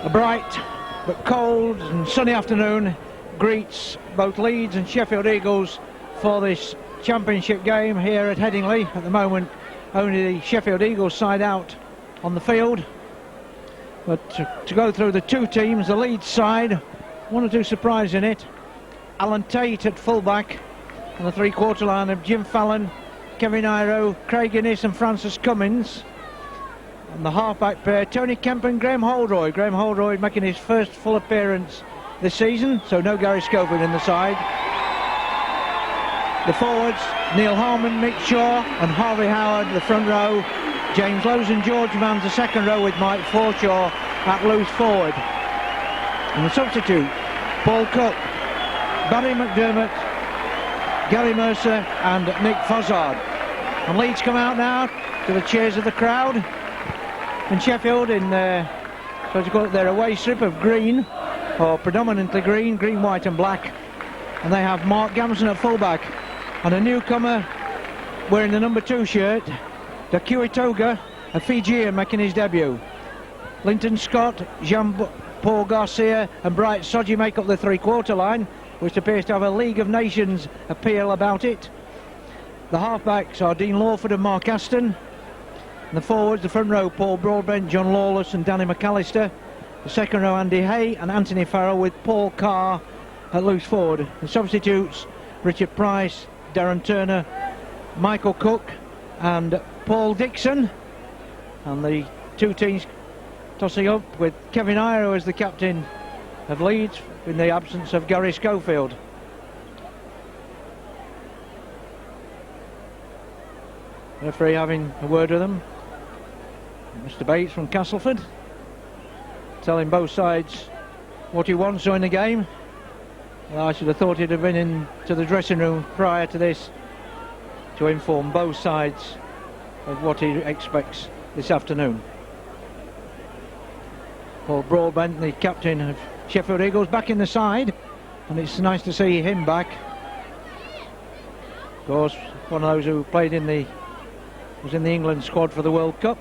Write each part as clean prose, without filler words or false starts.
A bright but cold and sunny afternoon greets both Leeds and Sheffield Eagles for this championship game here at Headingley. At the moment, only the Sheffield Eagles side out on the field. But to go through the two teams, the Leeds side, one or two surprises in it. Alan Tate at fullback, and the three-quarter line of Jim Fallon, Kevin Iro, Craig Innes and Francis Cummins. And the half-back pair, Tony Kemp and Graham Holroyd. Graham Holroyd making his first full appearance this season, so no Gary Schofield in the side. The forwards, Neil Harmon, Mick Shaw and Harvey Howard, the front row. James Lowes and George Mann's the second row with Mike Forshaw at loose forward. And the substitute, Paul Cook, Barry McDermott, Gary Mercer and Nick Fozzard. And Leeds come out now to the cheers of the crowd. And Sheffield in their, so to call it, their away strip of green, or predominantly green, white and black. And they have Mark Gamson at fullback. And a newcomer wearing the number 2 shirt, Dakui Toga, a Fijian, making his debut. Linton Scott, Jean-Paul Garcia and Bright Sodji make up the three-quarter line, which appears to have a League of Nations appeal about it. The halfbacks are Dean Lawford and Mark Aston. And the forwards, the front row, Paul Broadbent, John Lawless and Danny McAllister. The second row, Andy Hay and Anthony Farrell with Paul Carr at loose forward. The substitutes, Richard Price, Darren Turner, Michael Cook and Paul Dixon. And the two teams tossing up with Kevin Iro as the captain of Leeds in the absence of Gary Schofield. Referee having a word with them, Mr. Bates from Castleford, telling both sides what he wants during the game. Well, I should have thought he'd have been into the dressing room prior to this to inform both sides of what he expects this afternoon. Paul Broadbent, the captain of Sheffield Eagles, back in the side, and it's nice to see him back. Of course, one of those who played was in the England squad for the World Cup.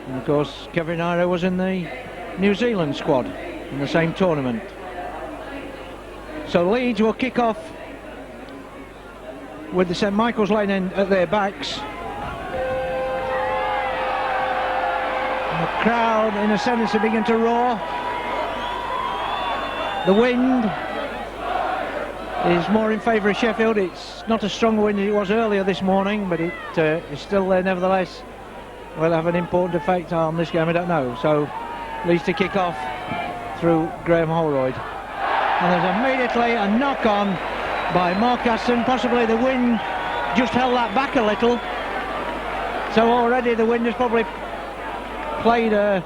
And of course, Kevin Iro was in the New Zealand squad in the same tournament. So Leeds will kick off with the St Michael's Lane end at their backs. And the crowd, in a sense, are beginning to roar. The wind is more in favour of Sheffield. It's not as strong a wind as it was earlier this morning, but it is still there nevertheless. Will have an important effect on this game, I don't know. So Leeds to kick off through Graham Holroyd. And there's immediately a knock on by Mark Aston. Possibly the wind just held that back a little. So already the wind has probably played a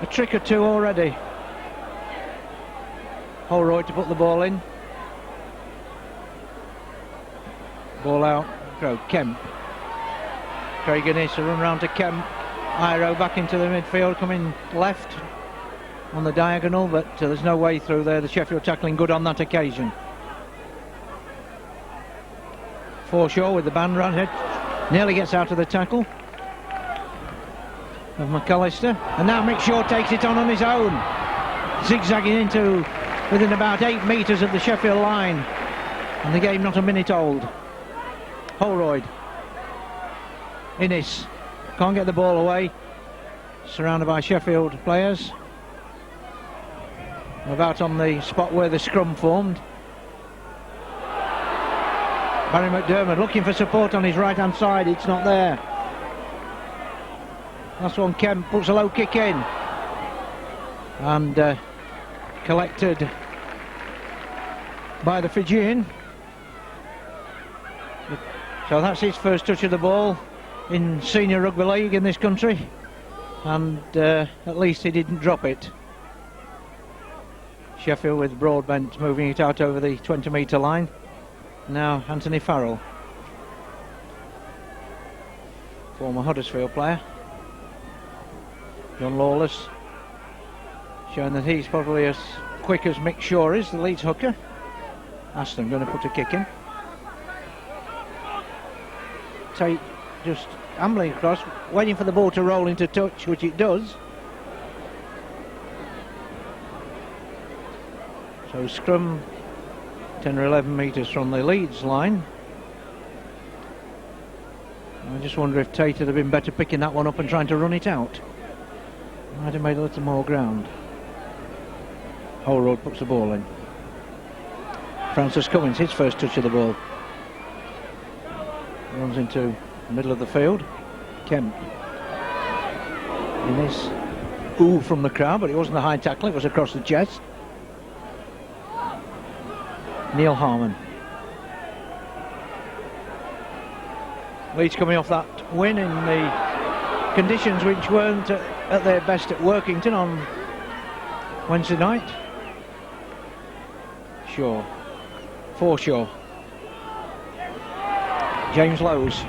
trick or two already. Holroyd to put the ball in. Ball out, go Kemp. Craig Innes, a run round to Kemp. Iro back into the midfield, coming left on the diagonal, but there's no way through there. The Sheffield tackling good on that occasion. Forshaw with the band round head, nearly gets out of the tackle of McAllister, and now Mick Shaw takes it on his own, zigzagging into within about 8 metres of the Sheffield line, and the game not a minute old. Holroyd, Innes can't get the ball away, surrounded by Sheffield players. About on the spot where the scrum formed. Barry McDermott looking for support on his right hand side, it's not there. Last one, Kemp puts a low kick in and collected by the Fijian. So that's his first touch of the ball in senior rugby league in this country, and at least he didn't drop it. Sheffield with Broadbent moving it out over the 20-metre line. Now Anthony Farrell, former Huddersfield player. John Lawless showing that he's probably as quick as Mick Shaw is, the Leeds hooker. Aston going to put a kick in. Tate just ambling across, waiting for the ball to roll into touch, which it does. So scrum 10 or 11 metres from the Leeds line. I just wonder if Tate would have been better picking that one up and trying to run it out. Might have made a little more ground. Holroyd puts the ball in. Francis Cummins, his first touch of the ball. Runs into the middle of the field. Kemp. In this ooh from the crowd, but it wasn't a high tackle, it was across the chest. Neil Harmon. Leeds coming off that win in the conditions which weren't at their best at Workington on Wednesday night. Shaw. Forshaw. James Lowes.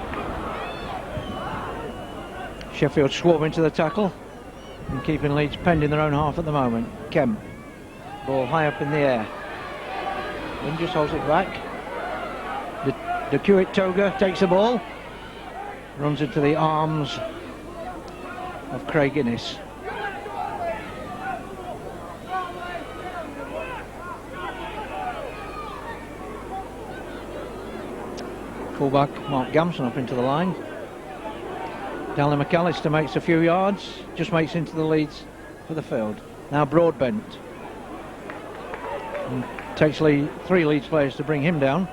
Sheffield swarm into the tackle and keeping Leeds penned in their own half at the moment. Kemp. Ball high up in the air. And just holds it back. The Dewitt Toga takes the ball. Runs into the arms of Craig Innes. Fullback Mark Gamson up into the line. Dallin McAllister makes a few yards, just makes into the Leeds for the field. Now Broadbent. And takes three Leeds players to bring him down.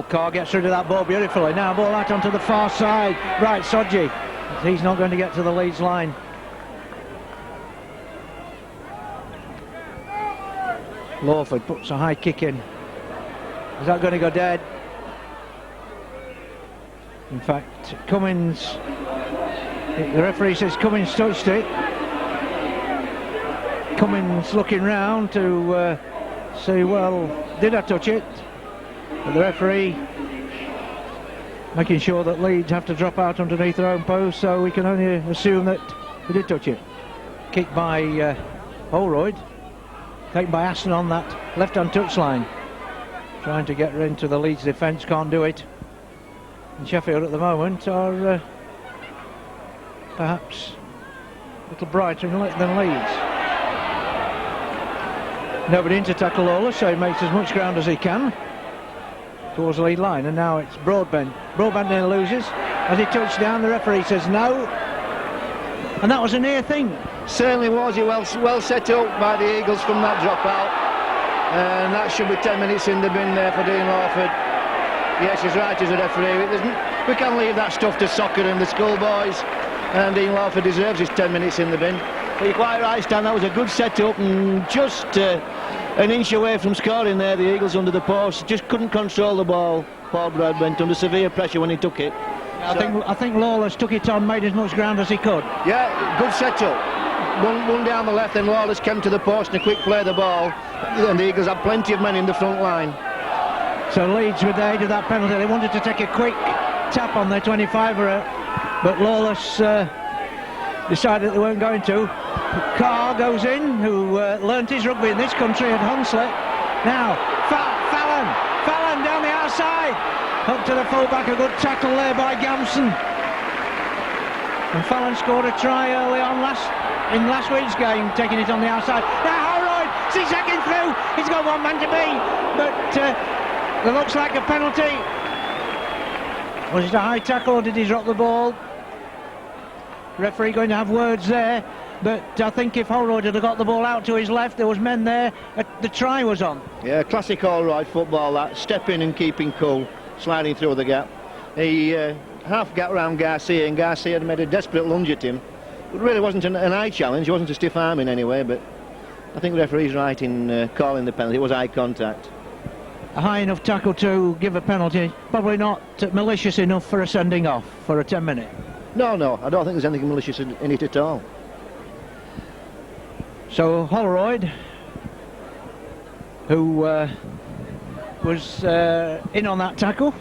Carr gets rid of that ball beautifully. Now ball out onto the far side. Right, Sodji. He's not going to get to the Leeds line. Lawford puts a high kick in. Is that going to go dead? In fact, Cummins, the referee says Cummins touched it. Cummins looking round to say, well, did I touch it? But the referee making sure that Leeds have to drop out underneath their own post, so we can only assume that he did touch it. Kicked by Holroyd. Taken by Aston on that left-hand touchline. Trying to get into the Leeds defence, can't do it. And Sheffield at the moment are perhaps a little brighter than Leeds. Nobody in to tackle Lawless, so he makes as much ground as he can towards the lead line, and now it's Broadbent. Broadbent nearly loses. As he touched down, the referee says no. And that was a near thing. Certainly was. He well set up by the Eagles from that dropout, and that should be 10 minutes in the bin there for Dean Lawford. Yes, he's right as a referee. We can leave that stuff to soccer and the schoolboys, and Dean Lawford deserves his 10 minutes in the bin. But you're quite right, Stan, that was a good set up, and just an inch away from scoring there, the Eagles under the post just couldn't control the ball. Paul Broadbent under severe pressure when he took it. I think Lawless took it on, made as much ground as he could. Yeah, good set up. One down the left, and Lawless came to the post and a quick play of the ball, and the Eagles had plenty of men in the front line. So Leeds, with the aid of that penalty, they wanted to take a quick tap on their 25er, but Lawless decided they weren't going to. Carr goes in, who learnt his rugby in this country at Hunslet. Now Fallon down the outside, up to the fullback, a good tackle there by Gamson. And Fallon scored a try early on in last week's game, taking it on the outside. Now Holroyd, zigzagging through, he's got one man to beat, but it looks like a penalty. Was it a high tackle or did he drop the ball? Referee going to have words there, but I think if Holroyd had got the ball out to his left, there was men there, the try was on. Yeah, classic Holroyd football, that stepping and keeping cool, sliding through the gap. He half got round Garcia, and Garcia had made a desperate lunge at him. It really wasn't an eye challenge, it wasn't a stiff arm in any way, but I think the referee's right in calling the penalty. It was eye contact. A high enough tackle to give a penalty, probably not malicious enough for a sending off for a 10-minute. No, I don't think there's anything malicious in it at all. So Holroyd, who was in on that tackle,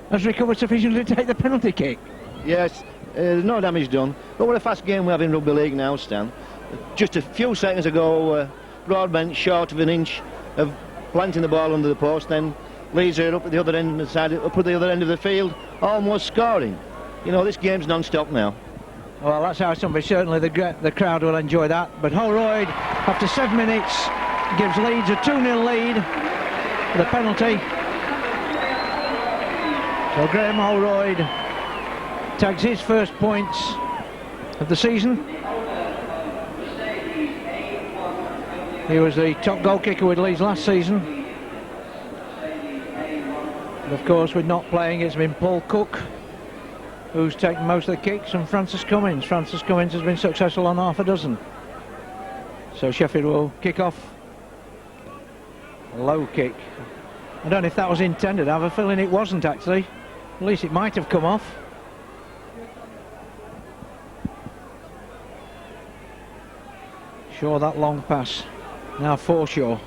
has recovered sufficiently to take the penalty kick. Yes, there's no damage done. But what a fast game we have in rugby league now, Stan. Just a few seconds ago, Broadbent short of an inch of planting the ball under the post, then Leeds are up at the other end, up at the other end of the field, almost scoring. You know, this game's non-stop now. Well, that's how somebody, certainly the crowd will enjoy that. But Holroyd, after 7 minutes, gives Leeds a 2-0 lead with a penalty. So Graham Holroyd tags his first points of the season. He was the top goal kicker with Leeds last season. But of course, with not playing, it's been Paul Cook who's taken most of the kicks, and Francis Cummins. Francis Cummins has been successful on half a dozen. So Sheffield will kick off. A low kick. I don't know if that was intended. I have a feeling it wasn't actually. At least it might have come off. Shaw, that long pass. Now Forshaw.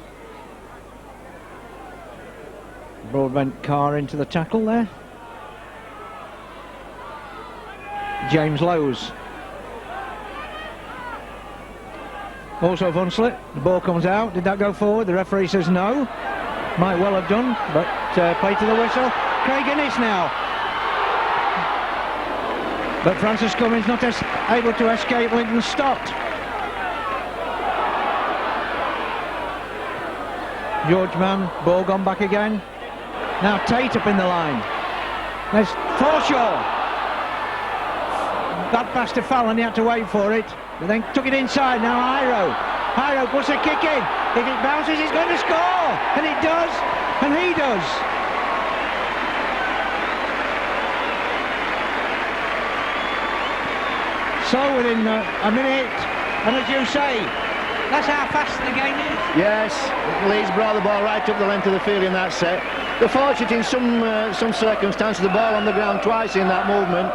Broadbent Carr into the tackle there. James Lowes. Also Vunslet. The ball comes out. Did that go forward? The referee says no. Might well have done, but play to the whistle. Craig Innes now. But Francis Cummins not able to escape. Linton stopped. George Mann, ball gone back again. Now Tate up in the line. There's Forshaw. That pass to Fallon, he had to wait for it. But then took it inside. Now Hiro puts a kick in. If it bounces, he's going to score. And it does. And he does. So within a minute, and as you say, that's how fast the game is. Yes, Leeds brought the ball right up the length of the field in that set. They're fortunate in some circumstances, the ball on the ground twice in that movement.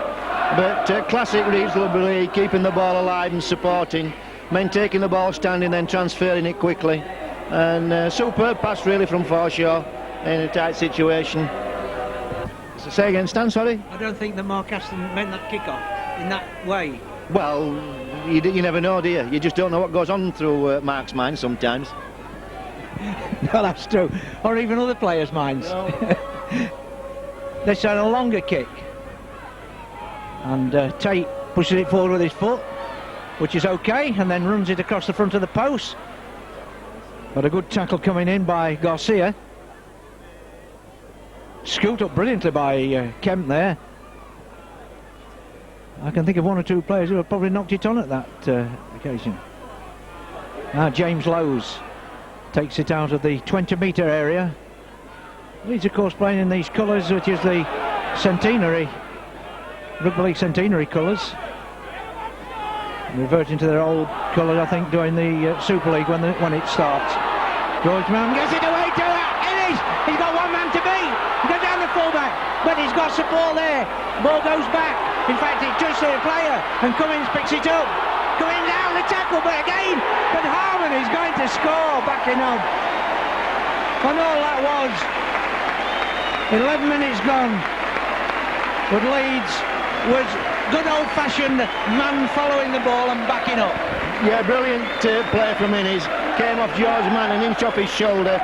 But classic Leeds rugby, keeping the ball alive and supporting. Men taking the ball standing, then transferring it quickly. And superb pass really from Forshaw in a tight situation. Say again, Stan, sorry? I don't think that Mark Aston meant that kick-off in that way. Well, you never know, do you? You just don't know what goes on through Mark's mind sometimes. No, that's true. Or even other players' minds. No. They said a longer kick. And Tate pushes it forward with his foot, which is okay, and then runs it across the front of the post. But a good tackle coming in by Garcia. Scooped up brilliantly by Kemp there. I can think of one or two players who have probably knocked it on at that occasion. Now James Lowes takes it out of the 20-metre area. Leeds, of course, playing in these colours, which is the centenary, Rugby League centenary colours. Reverting to their old colours, I think, during the Super League when it starts. George Mann gets it away to Innes. He's got one man to beat. He goes down the fullback, but he's got support there. Ball goes back. In fact, it touched the player, and Cummins picks it up. Going down the tackle, but Harman is going to score, backing up. And all that was 11 minutes gone. But Leeds was good old-fashioned man following the ball and backing up. Yeah, brilliant play from Innes. Came off George Mann, an inch off his shoulder,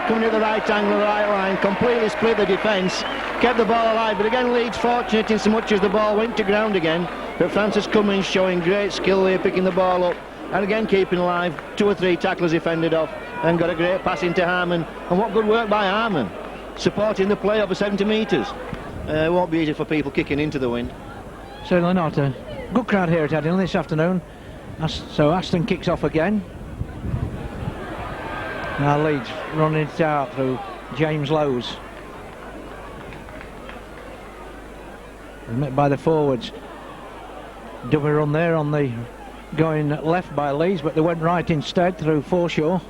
coming at the right angle, the right line, completely split the defence, kept the ball alive. But again, Leeds fortunate in so much as the ball went to ground again. But Francis Cummins showing great skill there, picking the ball up, and again keeping alive. 2 or 3 tacklers he fended off, and got a great pass into Harman. And what good work by Harman, supporting the play over 70 metres. It won't be easy for people kicking into the wind. Certainly not. A good crowd here at Addington this afternoon. So Aston kicks off again. Now Leeds running it out through James Lowes. Met by the forwards. Double run there on the going left by Leeds, but they went right instead through Forshaw.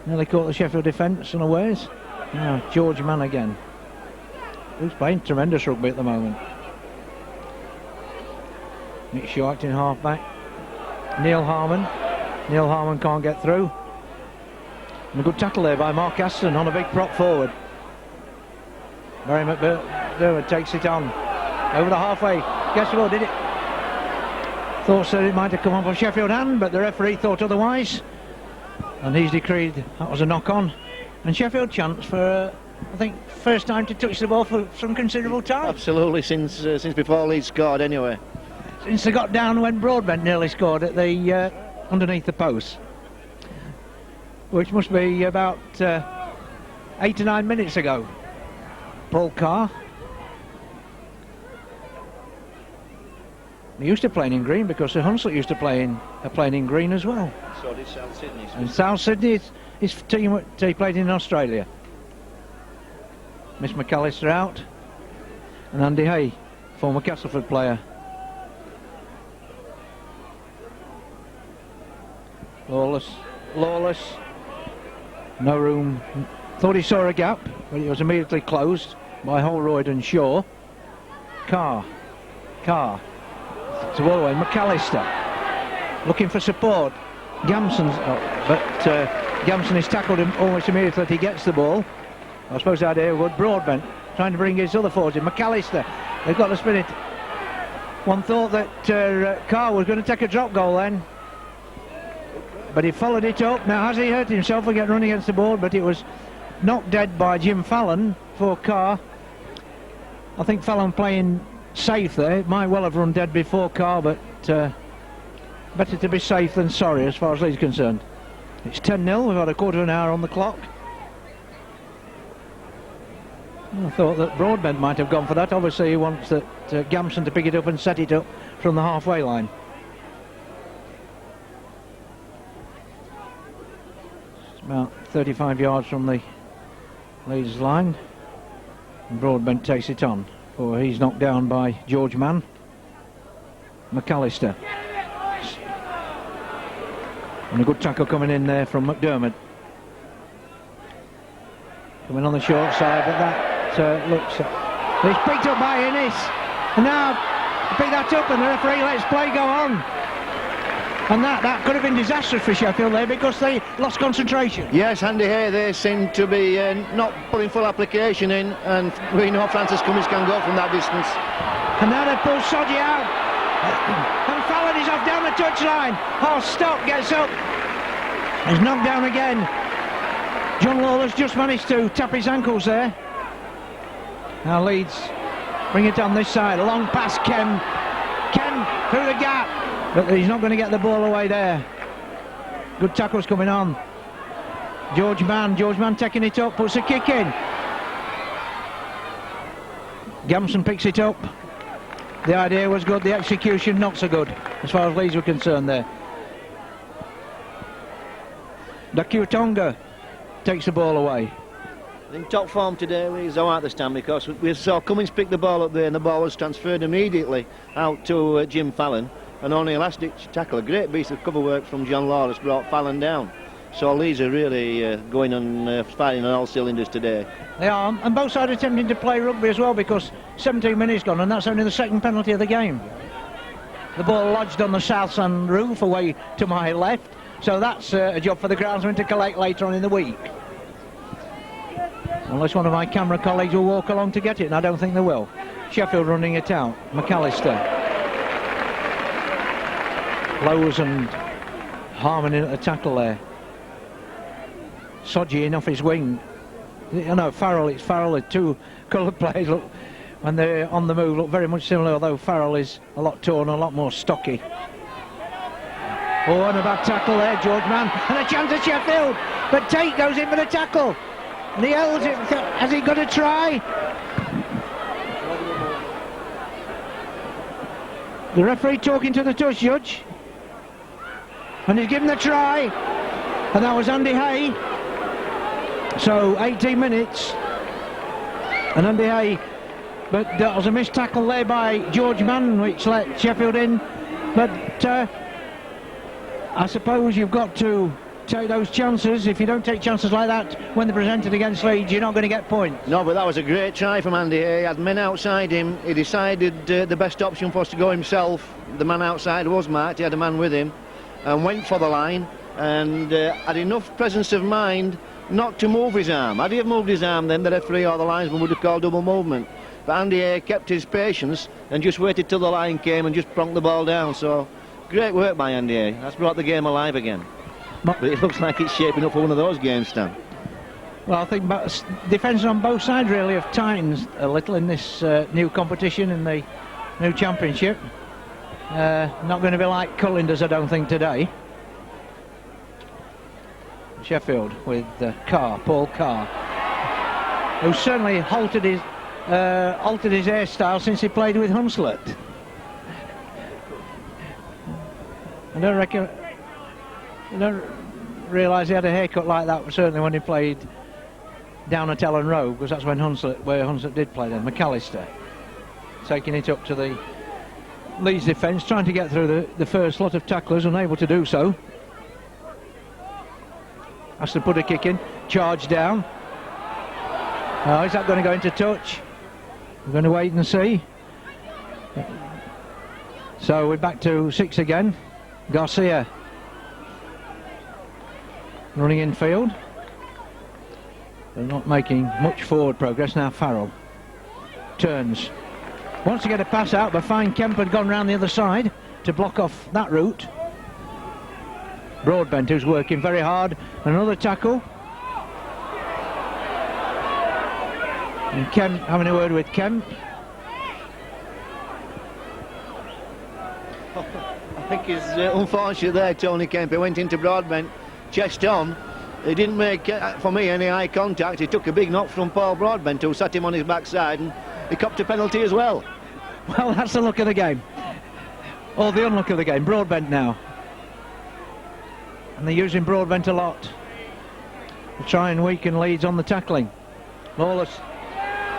Nearly caught the Sheffield defence unawares. Now George Mann again, who's playing tremendous rugby at the moment. Nick Shaw acting half back. Neil Harman can't get through. And a good tackle there by Mark Aston on a big prop forward. Barry McDermott takes it on over the halfway. Guess what, did it? Thought that it might have come off a Sheffield hand, but the referee thought otherwise, and he's decreed that was a knock on. And Sheffield chance for I think first time to touch the ball for some considerable time. Absolutely, since before Leeds scored anyway. Since they got down when Broadbent nearly scored at the underneath the post, which must be about 8 to 9 minutes ago. Paul Carr. He used to play in green because the Hunslet used to play in green as well. So did South Sydney. And South Sydney, his team he played in Australia. Miss McAllister out, and Andy Hay, former Castleford player. Lawless, no room. Thought he saw a gap, but it was immediately closed by Holroyd and Shaw. Carr. It's a ball away. McAllister looking for support. Gamson, but Gamson is tackled him almost immediately that he gets the ball. I suppose the idea would Broadbent trying to bring his other forwards in. McAllister, they've got to spin it. One thought that Carr was going to take a drop goal then, but he followed it up. Now, has he hurt himself again running against the board? But it was knocked dead by Jim Fallon for Carr. I think Fallon playing safe there. It might well have run dead before Carr, but better to be safe than sorry as far as Leeds concerned. It's 10-0. We've had a quarter of an hour on the clock. I thought that Broadbent might have gone for that. Obviously he wants that Gamson to pick it up and set it up from the halfway line. It's about 35 yards from the Leeds line, and Broadbent takes it on, for he's knocked down by George Mann. McAllister, and a good tackle coming in there from McDermott, coming on the short side, but that looks it's picked up by Innes, and now pick that up and the referee lets play go on. And that could have been disastrous for Sheffield there because they lost concentration. Yes, Andy Hay, they seem to be not putting full application in, and we know Francis Cummins can go from that distance. And now they pull Sodgy out, and Fallon is off down the touchline. Oh, stop, gets up, he's knocked down again. John Lawless just managed to tap his ankles there. Now Leeds bring it on this side, a long pass, Kem through the gap, but he's not going to get the ball away there. Good tackles coming on. George Mann taking it up, puts a kick in. Gamson picks it up. The idea was good, the execution not so good as far as Leeds were concerned there. Dakutonga takes the ball away. In top form today, Leeds are at the stand because we saw Cummins pick the ball up there and the ball was transferred immediately out to Jim Fallon, and only a last-ditch tackle, a great piece of cover work from John Lawless, brought Fallon down. So Leeds are really going on firing on all cylinders today. They are, and both sides attempting to play rugby as well, because 17 minutes gone and that's only the second penalty of the game. The ball lodged on the south stand roof away to my left, so that's a job for the groundsman to collect later on in the week. Unless one of my camera colleagues will walk along to get it, and I don't think they will. Sheffield running it out. McAllister. Lowe's and Harmon in at the tackle there. Sodgy in off his wing. You know, Farrell, it's Farrell, the two coloured players look, when they're on the move, look very much similar, although Farrell is a lot taller, a lot more stocky. Oh, and a bad tackle there, George Mann, and a chance at Sheffield, but Tate goes in for the tackle, and he holds it. Has he got a try? The referee talking to the touch judge, and he's given the try, and that was Andy Hay. So 18 minutes, and Andy Hay, but that was a missed tackle there by George Mann, which let Sheffield in. But I suppose you've got to take those chances. If you don't take chances like that when they're presented against Leeds, you're not going to get points. No, but that was a great try from Andy Hay. He had men outside him. He decided the best option was to go himself. The man outside was marked. He had a man with him and went for the line, and had enough presence of mind not to move his arm. Had he have moved his arm, then the referee or the linesman would have called double movement. But Andy Hay kept his patience and just waited till the line came and just plonked the ball down. So great work by Andy Hay. That's brought the game alive again. But it looks like it's shaping up for one of those games, Stan. Well, I think defence on both sides really have tightened a little in this new competition, in the new championship. Not going to be like Cullenders, I don't think, today. Sheffield with Paul Carr, who certainly altered his hairstyle since he played with Hunslet. I don't realise he had a haircut like that, certainly when he played down at Ellen Road, because that's when where Hunslet did play then. McAllister taking it up to the Leeds defence, trying to get through the first lot of tacklers, unable to do so. Has to put a kick in, charge down. Oh, is that going to go into touch? We're going to wait and see. So we're back to 6 again. Garcia running in field. They're not making much forward progress now. Farrell turns, wants to get a pass out, but fine Kemp had gone round the other side to block off that route. Broadbent, who's working very hard. Another tackle. And Kemp having a word with Kemp. I think it's unfortunate there, Tony Kemp. He went into Broadbent, chest on. He didn't make, for me, any eye contact. He took a big knock from Paul Broadbent, who sat him on his backside, and he copped a penalty as well. Well, that's the luck of the game. Or the unluck of the game. Broadbent now. And they're using Broadbent a lot to try and weaken Leeds on the tackling. Lawless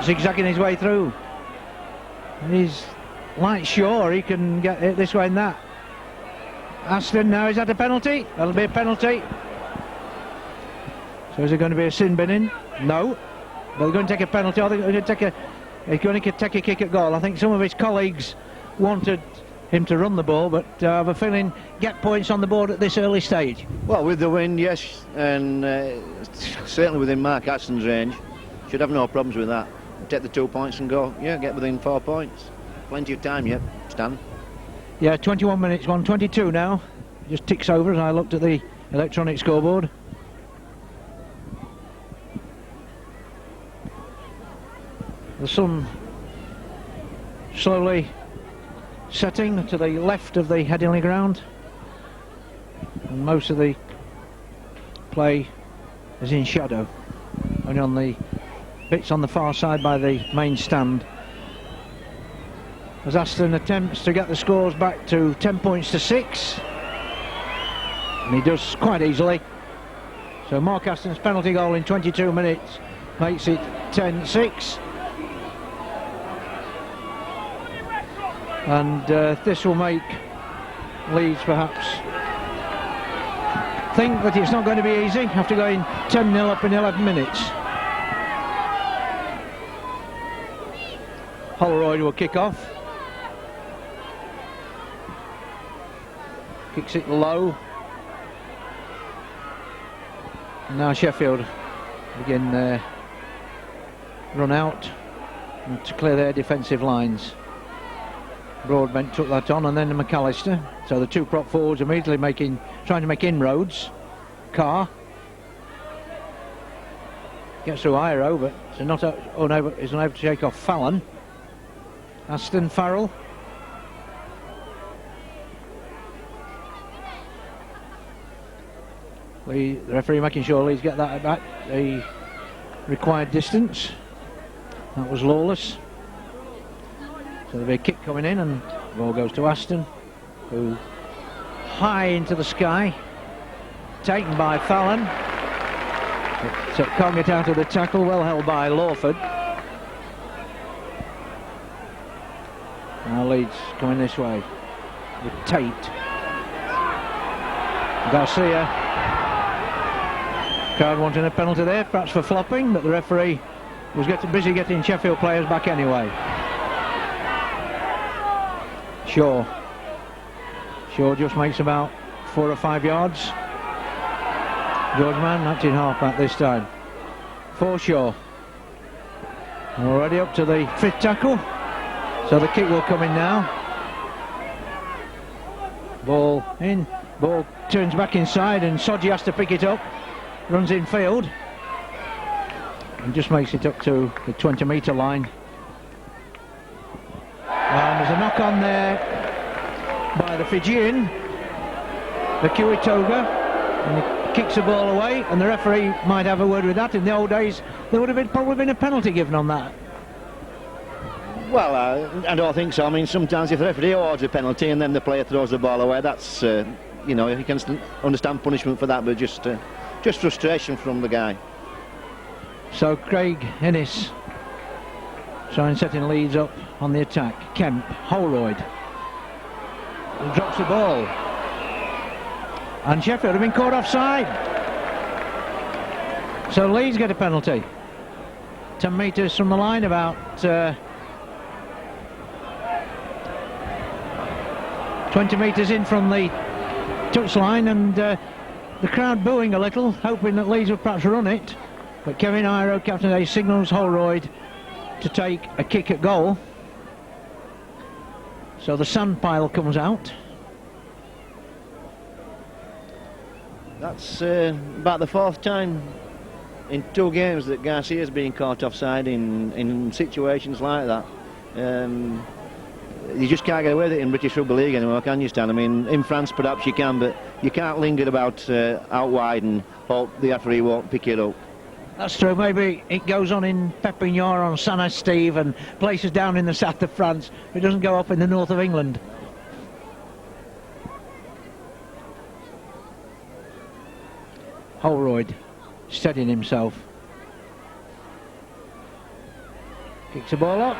zigzagging his way through. And he's like sure he can get it this way and that. Aston now, is that a penalty? That'll be a penalty. So is it going to be a sin binning? No. But they're going to take a penalty, or they're going to take a kick at goal. I think some of his colleagues wanted him to run the ball, but I have a feeling get points on the board at this early stage. Well, with the wind, yes, and certainly within Mark Aston's range, should have no problems with that. Take the 2 points and go, yeah, get within 4 points. Plenty of time yet, Stan. Yeah, 21 minutes, 1:22 now. Just ticks over as I looked at the electronic scoreboard. The sun slowly setting to the left of the Headingley ground, and most of the play is in shadow, only on the bits on the far side by the main stand, as Aston attempts to get the scores back to 10 points to 6, and he does quite easily. So Mark Aston's penalty goal in 22 minutes makes it 10-6. And this will make Leeds perhaps think that it's not going to be easy after going 10-0 up in 11 minutes. Holroyd will kick off. Kicks it low. And now Sheffield begin their run out and to clear their defensive lines. Broadbent took that on, and then McAllister. So the two prop forwards immediately trying to make inroads. Carr gets through Iro, but is unable to shake off Fallon. Aston, Farrell. The referee making sure Leeds get that back the required distance. That was Lawless. So there'll be a kick coming in, and the ball goes to Aston, who high into the sky, taken by Fallon. So can't get out of the tackle, well held by Lawford. Now Leeds coming this way with Tate. Garcia. Crowd wanting a penalty there, perhaps for flopping, but the referee was busy getting Sheffield players back anyway. Shaw just makes about 4 or 5 yards. George Mann, that's in half back this time. For Shaw. Already up to the 5th tackle. So the kick will come in now. Ball in. Ball turns back inside, and Sodji has to pick it up. Runs in field. and just makes it up to the 20-metre line. And there's a knock on there by the Fijian, the Kiwitoga, and he kicks the ball away, and the referee might have a word with that. In the old days there would have probably been a penalty given on that. Well, I don't think so. I mean, sometimes if the referee awards a penalty and then the player throws the ball away, that's, you know, you can understand punishment for that, but just frustration from the guy. So Craig Ennis trying setting Leeds up on the attack. Kemp, Holroyd, and drops the ball. And Sheffield have been caught offside. So Leeds get a penalty. 10 metres from the line, about 20 metres in from the touchline, and the crowd booing a little, hoping that Leeds would perhaps run it. But Kevin Iro, captain A, signals Holroyd to take a kick at goal. So the sand pile comes out. That's about the 4th time in 2 games that Garcia's been caught offside in situations like that. You just can't get away with it in British Rugby League anymore, can you, Stan? I mean, in France perhaps you can, but you can't linger about out wide and hope the referee won't pick it up. That's true. Maybe it goes on in Perpignan, on Saint-Esteve and places down in the south of France. It doesn't go up in the north of England. Holroyd steadying himself. Kicks the ball up.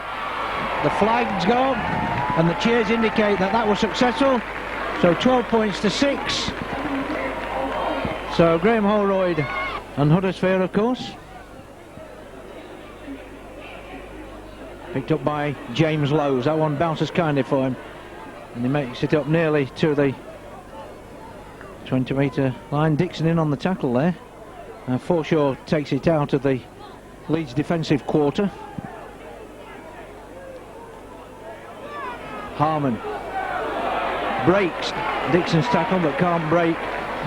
The flag's gone, and the cheers indicate that that was successful. So 12 points to 6. So Graham Holroyd and Huddersfield, of course. Picked up by James Lowes. That one bounces kindly for him, and he makes it up nearly to the 20-metre line. Dixon in on the tackle there. Forshaw takes it out of the Leeds defensive quarter. Harmon breaks Dixon's tackle but can't break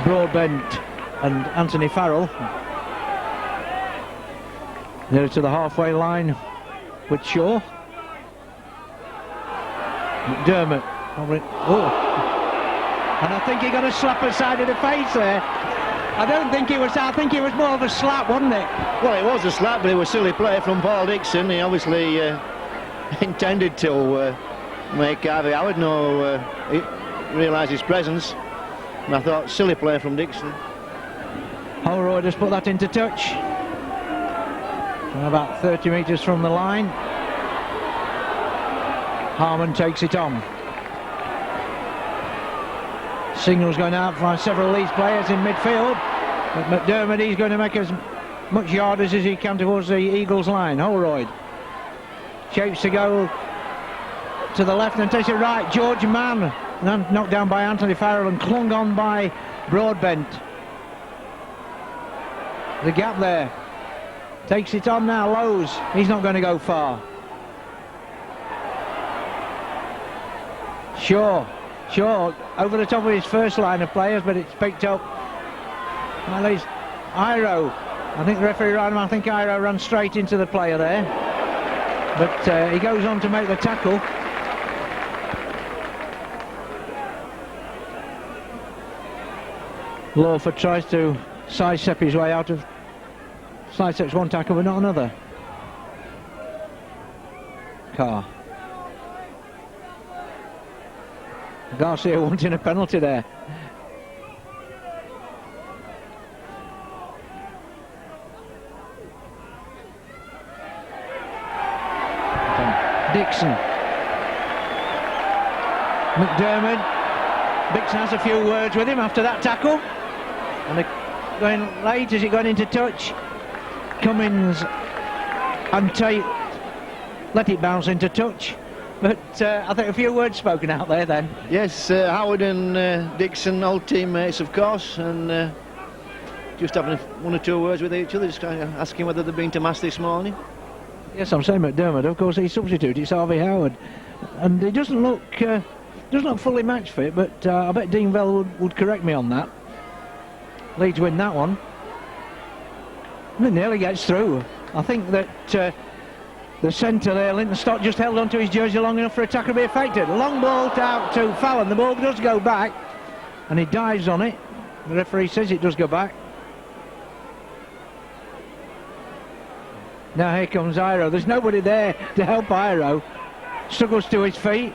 Broadbent and Anthony Farrell. Near to the halfway line with Shaw. McDermott. And I think he got a slap aside of the face there. I don't think it was, I think it was more of a slap, wasn't it? Well, it was a slap, but it was silly play from Paul Dixon. He obviously intended to make Harvey Howard realise his presence. And I thought, silly play from Dixon. Holroyd has put that into touch. From about 30 metres from the line. Harmon takes it on. Signals going out for several Leeds players in midfield. But McDermott, he's going to make as much yardage as he can towards the Eagles line. Holroyd shapes to go to the left and takes it right. George Mann knocked down by Anthony Farrell and clung on by Broadbent. The gap there. Takes it on now, Lowes. He's not going to go far. Shaw over the top of his first line of players, but it's picked up. At least Iro. I think the referee ran him. I think Iro ran straight into the player there. But he goes on to make the tackle. Lawford tries to sidestep his way out of. Sidesteps one tackle but not another. Carr. Garcia wanting a penalty there. Dixon. McDermott. Dixon has a few words with him after that tackle. And they're going late. Is it going into touch? Cummins and Tate let it bounce into touch. But I think a few words spoken out there then. Yes, Howard and Dixon, old teammates of course, and just having one or two words with each other, just asking whether they've been to Mass this morning. Yes, I'm saying McDermott, of course he's substitute, it's Harvey Howard. And he doesn't look fully match fit, but I bet Dean Bell would correct me on that. Leeds win that one. And it nearly gets through. I think that the centre there, Linton Stott, just held onto his jersey long enough for a tackle to be effected. Long ball out to Fallon. The ball does go back, and he dives on it. The referee says it does go back. Now here comes Iro. There's nobody there to help Iro. Struggles to his feet.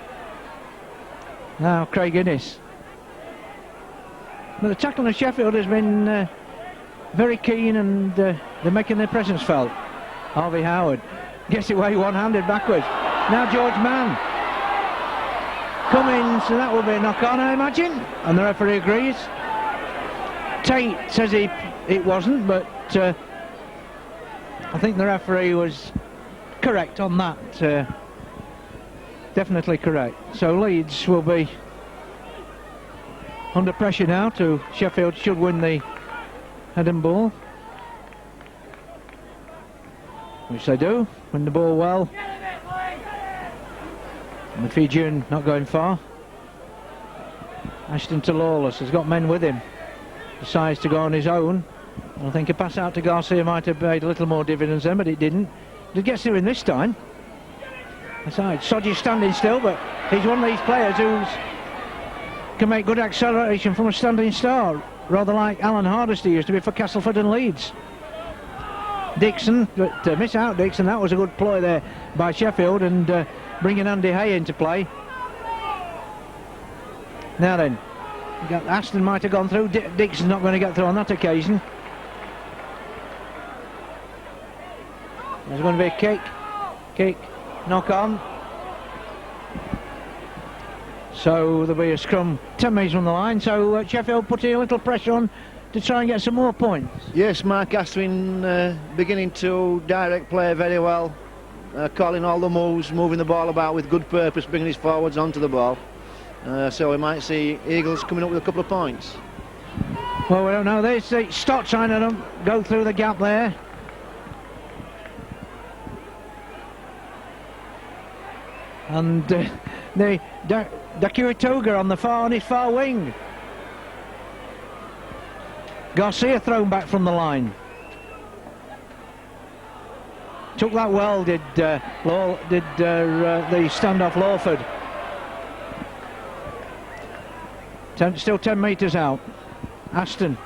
Now Craig Innes. But the tackle of Sheffield has been very keen, and they're making their presence felt. Harvey Howard gets away one-handed backwards. Now George Mann. Cummins, so that will be a knock-on, I imagine. And the referee agrees. Tate says it wasn't, but I think the referee was correct on that. Definitely correct. So Leeds will be under pressure now. Sheffield should win the head and ball, which they do. Win the ball well. And the Fijian not going far. Ashton to Lawless, has got men with him. Decides to go on his own. I think a pass out to Garcia might have made a little more dividends then, but it didn't. It gets through in this time. Aside, Sodgy's standing still, but he's one of these players who can make good acceleration from a standing start, rather like Alan Hardesty used to be for Castleford and Leeds. Dixon, but miss out Dixon. That was a good ploy there by Sheffield, and bringing Andy Hay into play. Now then, Aston might have gone through. Dixon's not going to get through on that occasion. There's going to be a kick, knock on. So there'll be a scrum 10 metres from the line. So Sheffield putting a little pressure on to try and get some more points. Yes, Mark Aston beginning to direct play very well, calling all the moves, moving the ball about with good purpose, bringing his forwards onto the ball. So we might see Eagles coming up with a couple of points. Well, we don't know. There's Stott trying to go through the gap there. And the Dakiwitoga on his far wing. Garcia thrown back from the line. Took that well, did the standoff Lawford. Still 10 metres out. Aston.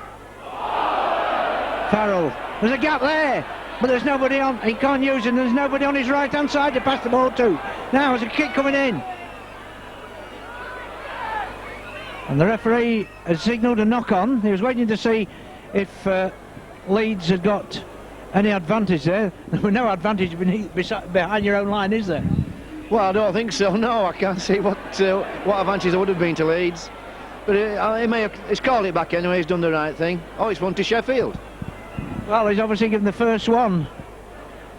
Farrell. There's a gap there, but there's nobody on. He can't use it, and there's nobody on his right hand side to pass the ball to. Now there's a kick coming in. And the referee has signalled a knock on. He was waiting to see if Leeds had got any advantage there. There was no advantage behind your own line, is there? Well, I don't think so. No, I can't see what advantage there would have been to Leeds. But he's called it back anyway. He's done the right thing. Oh, it's one to Sheffield. Well, he's obviously given the first one.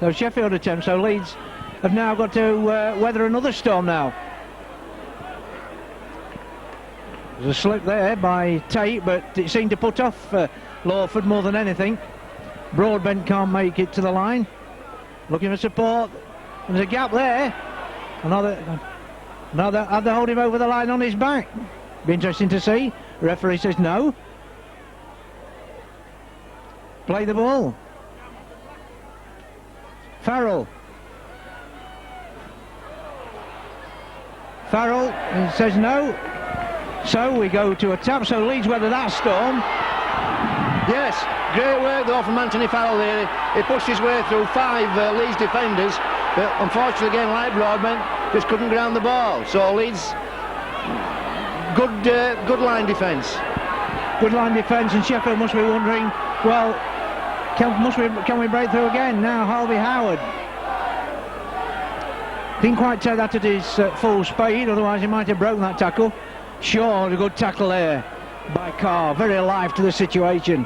So Sheffield attempt. So Leeds have now got to weather another storm now. There's a slip there by Tate, but it seemed to put off Lawford more than anything. Broadbent can't make it to the line. Looking for support. And there's a gap there. Another, had to hold him over the line on his back. Be interesting to see. The referee says no. Play the ball. Farrell says no. So we go to a tap. So Leeds weather that storm. Yes, great work though from Anthony Farrell there. He pushed his way through 5 Leeds defenders, but unfortunately again, like Broadbent, just couldn't ground the ball. So Leeds, good line defence. Good line defence, and Sheffield must be wondering, well, can we break through again? Now Harvey Howard didn't quite take that at his full speed, otherwise he might have broken that tackle. Shaw, a good tackle there by Carr, very alive to the situation.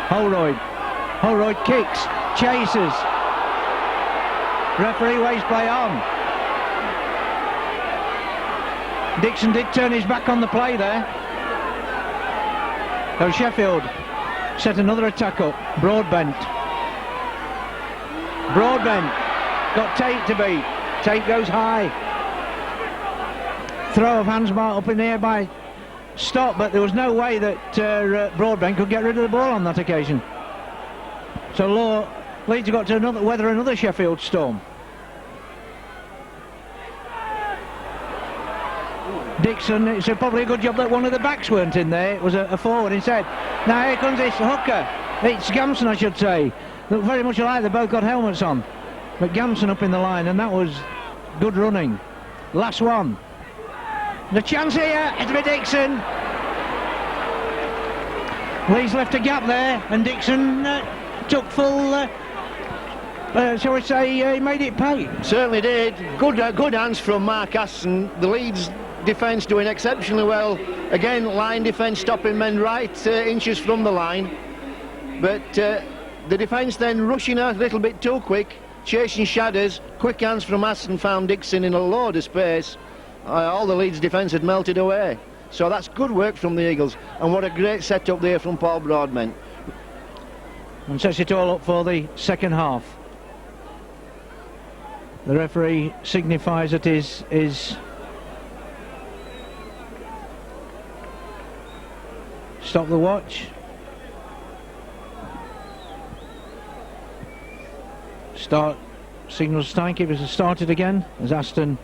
Holroyd kicks, chases. Referee waves play on. Dixon did turn his back on the play there. So Sheffield set another attack up. Broadbent got Tate to beat. Tate goes high. Throw of hands up in the air by Stott, but there was no way that Broadbent could get rid of the ball on that occasion. So Leeds have got to weather another Sheffield storm. Dixon, it's probably a good job that one of the backs weren't in there. It was a forward instead. Now here comes this hooker. It's Gamson, I should say. Look very much alike, they both got helmets on. But Gamson up in the line, and that was good running. Last one. The chance here, it's for Dixon. Leeds left a gap there, and Dixon took full, shall we say, he made it pay. Certainly did. Good hands from Mark Aston. The Leeds defence doing exceptionally well. Again, line defence stopping men right inches from the line. But the defence then rushing out a little bit too quick, chasing shadows. Quick hands from Aston found Dixon in a load of space. All the Leeds defence had melted away. So that's good work from the Eagles. And what a great set-up there from Paul Broadbent. And sets it all up for the second half. The referee signifies that his stop the watch. Start signals timekeepers have started again as Aston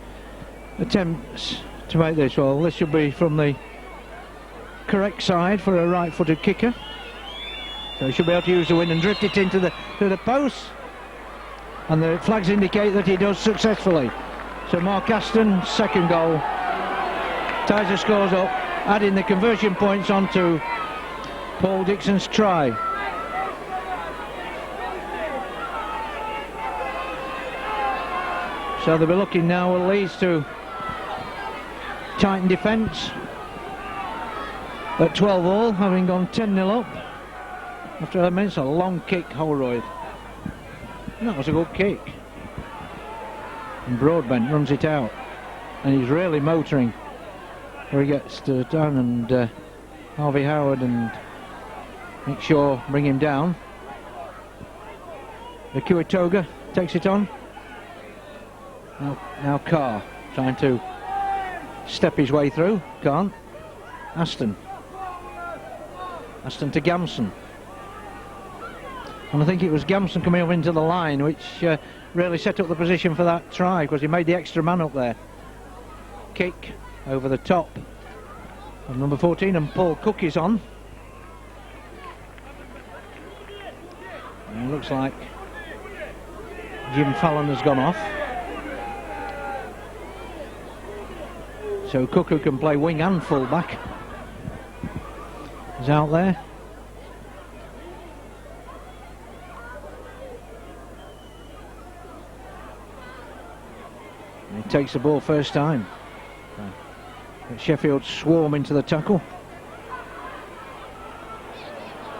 attempts to make this. Well, this should be from the correct side for a right-footed kicker. So he should be able to use the wind and drift it into the post. And the flags indicate that he does successfully. So Mark Aston, second goal, ties the scores up, adding the conversion points onto Paul Dixon's try. So they'll be looking now at Leeds to tighten defence at 12 all, having gone 10-0 up after a immense long kick. Holroyd, that was a good kick, and Broadbent runs it out, and he's really motoring where he gets to down, and Harvey Howard and Nick Shaw bring him down. The Kuitoga takes it on. Now Carr trying to step his way through, can't. Aston to Gamson, and I think it was Gamson coming up into the line which really set up the position for that try, because he made the extra man up there. Kick over the top of number 14, and Paul Cook is on. And it looks like Jim Fallon has gone off. So Cook, who can play wing and full back, is out there. And he takes the ball first time. But Sheffield swarm into the tackle.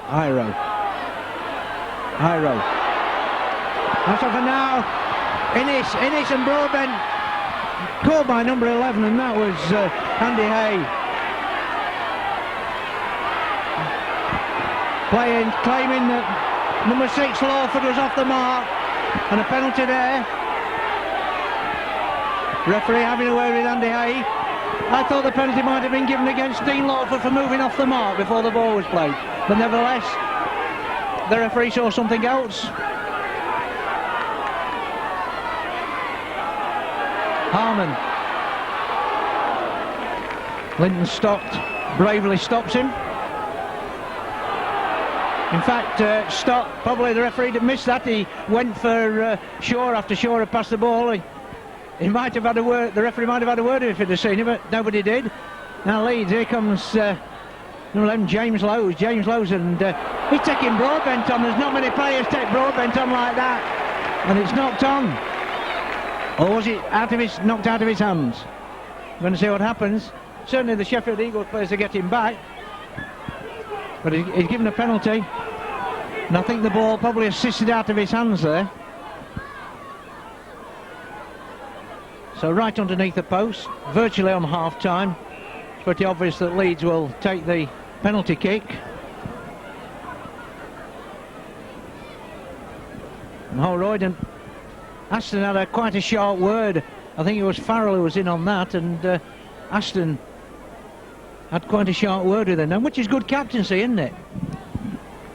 Iro. That's off, and now Innes and Broadbent caught by number 11, and that was Andy Hay claiming that number 6 Lawford was off the mark, and a penalty there. Referee having a word with Andy Hay. I thought the penalty might have been given against Dean Lawford for moving off the mark before the ball was played, but nevertheless the referee saw something else. Harmon. Linton bravely stops him. In fact, probably the referee that missed that. He went for Shaw after Shaw had passed the ball. He might have had a word, the referee might have had a word if he'd have seen it, but nobody did. Now Leeds, here comes number 11, James Lowes, and he's taking Broadbent on. There's not many players take Broadbent on like that, and it's knocked on. Or was it knocked out of his hands? We're going to see what happens. Certainly the Sheffield Eagles players are getting back, but he's given a penalty, and I think the ball probably assisted out of his hands there. So right underneath the post, virtually on half-time. It's pretty obvious that Leeds will take the penalty kick. And Holroyd and Aston had quite a sharp word. I think it was Farrell who was in on that, and Aston had quite a sharp word with him, which is good captaincy, isn't it?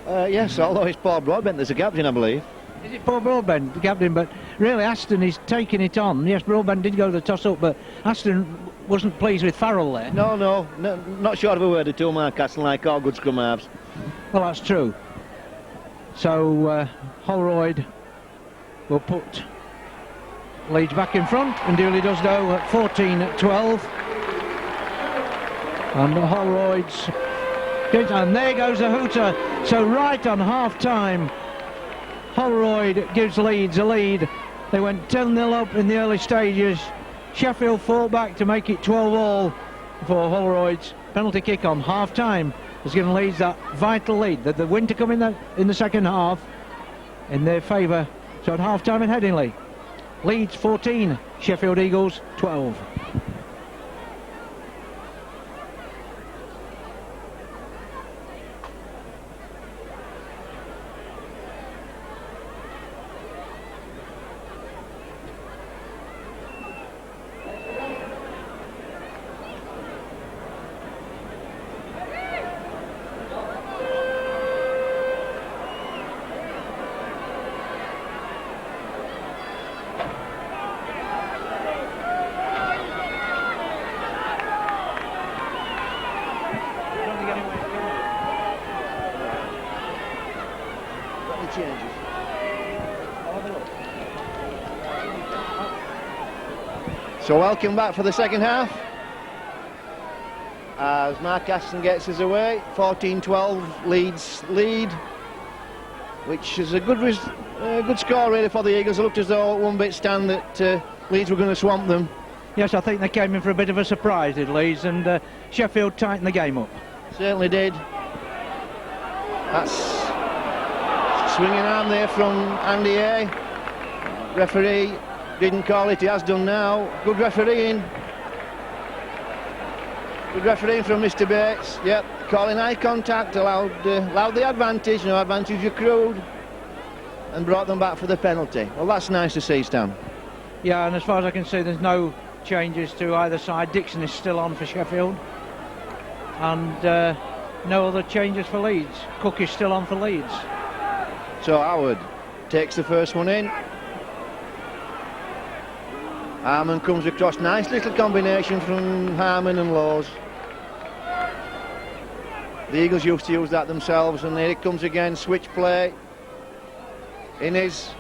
Yes, although it's Paul Broadbent, there's a captain, I believe. Is it Paul Broadbent, the captain? But really, Aston is taking it on. Yes, Broadbent did go to the toss-up, but Aston wasn't pleased with Farrell there. No, not short of a word or two, Mark Aston, like all good scrum halves. Well, that's true. So Holroyd will put Leeds back in front, and duly does so at 14-12. And Holroyd's... And there goes a hooter. So right on half-time, Holroyd gives Leeds a lead. They went 10-0 up in the early stages. Sheffield fought back to make it 12-all before Holroyd's penalty kick on half-time has given Leeds that vital lead. The win to come in the second half in their favour. So at half-time in Headingley, Leeds 14, Sheffield Eagles 12. So welcome back for the second half, as Mark Aston gets us away. 14-12 Leeds lead, which is a good score really for the Eagles. It looked as though at one bit stand that Leeds were going to swamp them. Yes, I think they came in for a bit of a surprise, did Leeds, and Sheffield tightened the game up. Certainly did. That's swinging arm there from Andy A. Referee didn't call it, he has done now. Good refereeing. Good refereeing from Mr. Bates. Yep, calling eye contact, allowed the advantage, no advantage accrued, and brought them back for the penalty. Well, that's nice to see, Stan. Yeah, and as far as I can see, there's no changes to either side. Dixon is still on for Sheffield, and no other changes for Leeds. Cook is still on for Leeds. So Howard takes the first one in. Harmon comes across, nice little combination from Harmon and Laws. The Eagles used to use that themselves, and here it comes again, switch play. Innes,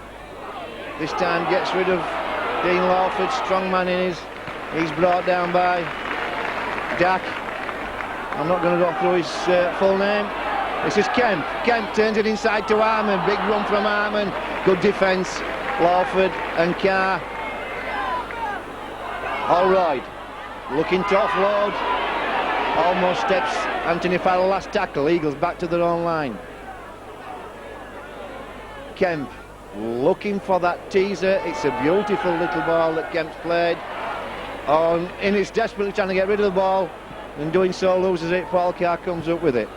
this time gets rid of Dean Lawford, strong man Innes. He's brought down by Dak. I'm not going to go through his full name. This is Kemp. Kemp turns it inside to Harmon, big run from Harmon. Good defence, Lawford and Carr. Holroyd looking to offload, almost steps Anthony Farrell last tackle. Eagles back to their own line. Kemp looking for that teaser. It's a beautiful little ball that Kemp's played. Innes desperately trying to get rid of the ball, and doing so loses it. Paul Carr comes up with it.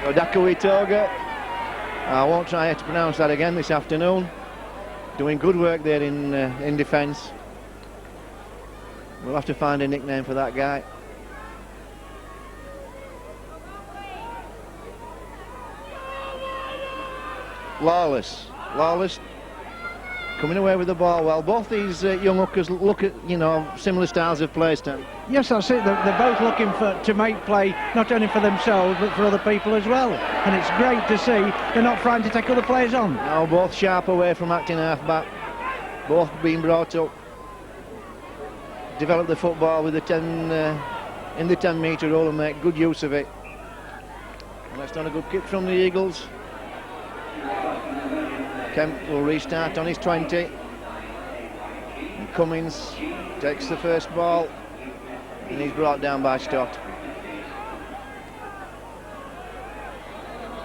So Dakui Toga, I won't try to pronounce that again this afternoon. Doing good work there in defence. We'll have to find a nickname for that guy. Lawless coming away with the ball well. Both these young hookers look at, similar styles of play, Stan. Yes, that's it. They're both looking to make play, not only for themselves but for other people as well. And it's great to see they're not frightened to take other players on. No, both sharp away from acting half-back. Both being brought up. Develop the football with the 10 in the 10-metre rule and make good use of it. And that's done a good kick from the Eagles. Kemp will restart on his 20. And Cummins takes the first ball, and he's brought down by Stott.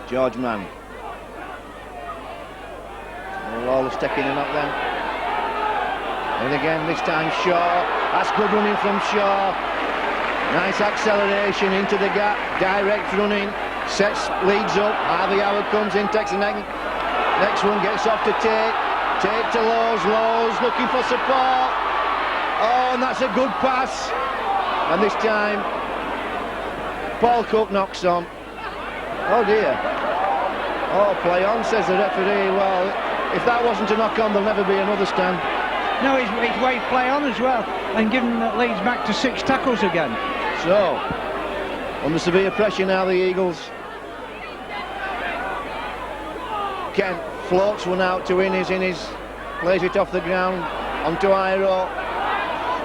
George Mann. Lawless taking him up then. And again, this time Shaw. That's good running from Shaw. Nice acceleration into the gap. Direct running. Sets Leeds up. Harvey Howard comes in, takes the next one, gets off to Tate. Tate to Lowe's. Lowe's looking for support. Oh, and that's a good pass. And this time, Paul Cook knocks on. Oh dear. Oh, play on, says the referee. Well, if that wasn't a knock on, there'll never be another stand. No, he's waved play on as well, and given Leeds back to 6 tackles again. So, under severe pressure now, the Eagles. Kent floats one out to Innes, plays it off the ground, onto Iro.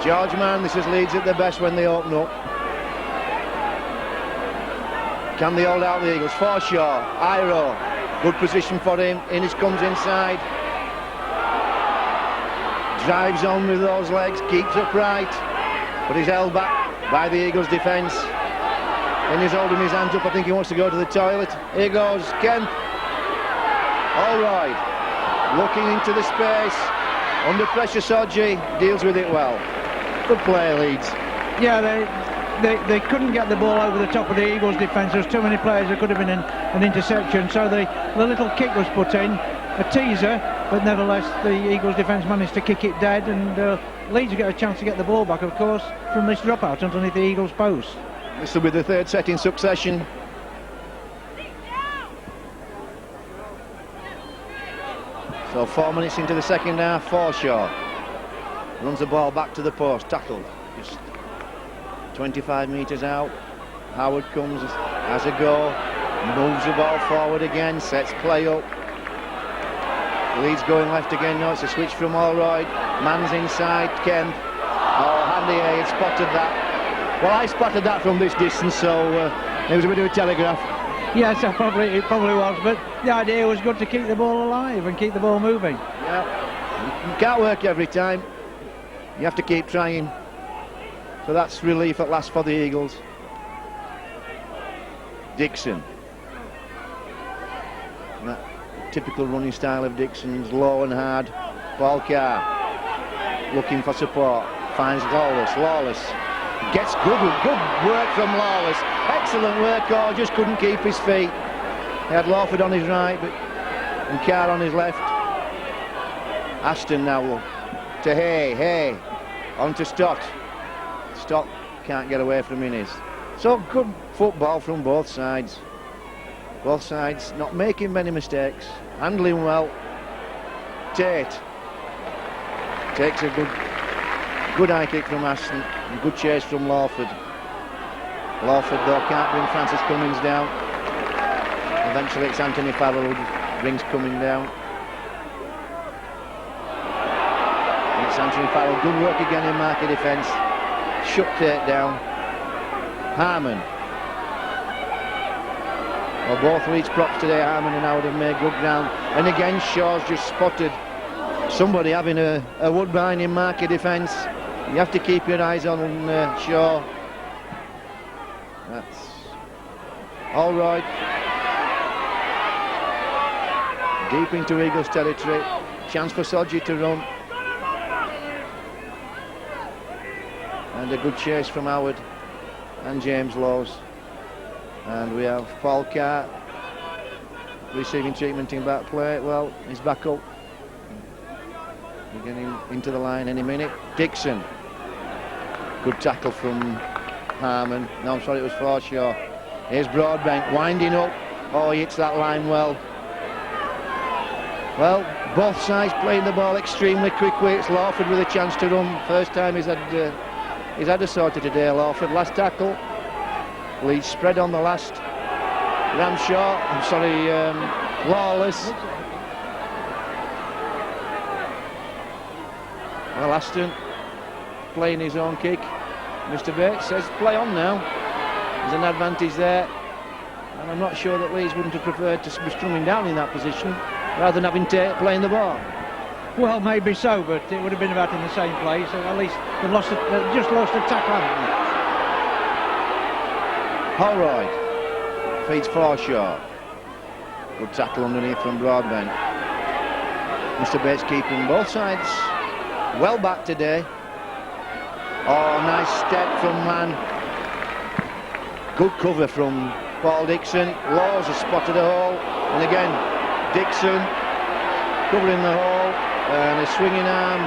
George Mann, this is Leeds at their best when they open up. Can they hold out the Eagles? Forshaw, Iro, good position for him. Innes comes inside. Drives on with those legs, keeps upright, but he's held back by the Eagles' defence. Innes holding his hands up, I think he wants to go to the toilet. Here goes Kemp. All right, looking into the space, under pressure Sodji, deals with it well. Good play, Leeds. Yeah, they couldn't get the ball over the top of the Eagles' defence. There's too many players. There could have been an interception, so the little kick was put in, a teaser, but nevertheless the Eagles' defence managed to kick it dead, and Leeds get a chance to get the ball back, of course, from this dropout underneath the Eagles' post. This will be the 3rd set in succession. So 4 minutes into the second half, Forshaw runs the ball back to the post, tackled just 25 metres out. Howard comes, has a go, moves the ball forward again, sets play up. Leeds going left again. No, it's a switch from Allroyd. Man's inside, Kemp. Oh, Handy had spotted that. Well, I spotted that from this distance, so it was a bit of a telegraph. Yes, it probably was, but the idea was good to keep the ball alive and keep the ball moving. Yeah, you can't work every time. You have to keep trying. So that's relief at last for the Eagles. Dixon. That typical running style of Dixon's, low and hard. Walker looking for support, finds Lawless gets good work from Lawless, excellent work. Oh, just couldn't keep his feet. He had Lawford on his right and Carr on his left. Aston now to Hay on to Stott can't get away from Innes. So good football from both sides not making many mistakes, handling well. Tate takes a good high kick from Aston and good chase from Lawford though can't bring Francis Cummings down. Eventually it's Anthony Farrell who brings Cummings down, and it's Anthony Farrell. Good work again in marker defence, shut Tate down. Harmon. Well, both Leeds props today, Harmon and Howard, have made good ground. And again, Shaw's just spotted somebody having a Woodbine in marker defence. You have to keep your eyes on Shaw. That's all right. Deep into Eagles territory. Chance for Sodji to run. And a good chase from Howard and James Lowes. And we have Paul Carr receiving treatment in back play. Well, he's back up. We're getting into the line any minute. Dixon. Good tackle from Harmon. No, I'm sorry, it was Forshaw. Here's Broadbent winding up. Oh, he hits that line well. Well, both sides playing the ball extremely quickly. It's Lawford with a chance to run. First time he's had a sorter today, Lawford. Last tackle. Leeds spread on the last. Lawless. Well, Aston playing his own kick. Mr. Bates says play on now. There's an advantage there, and I'm not sure that Leeds wouldn't have preferred to be strumming down in that position rather than having Tate playing the ball. Well, maybe so, but it would have been about in the same place. At least they've just lost a tackle, haven't they? Holroyd feeds Forshaw. Good tackle underneath from Broadbent. Mr. Bates keeping both sides well back today. Oh, nice step from Mann. Good cover from Paul Dixon. Laws has spotted a hole, and again Dixon covering the hole, and a swinging arm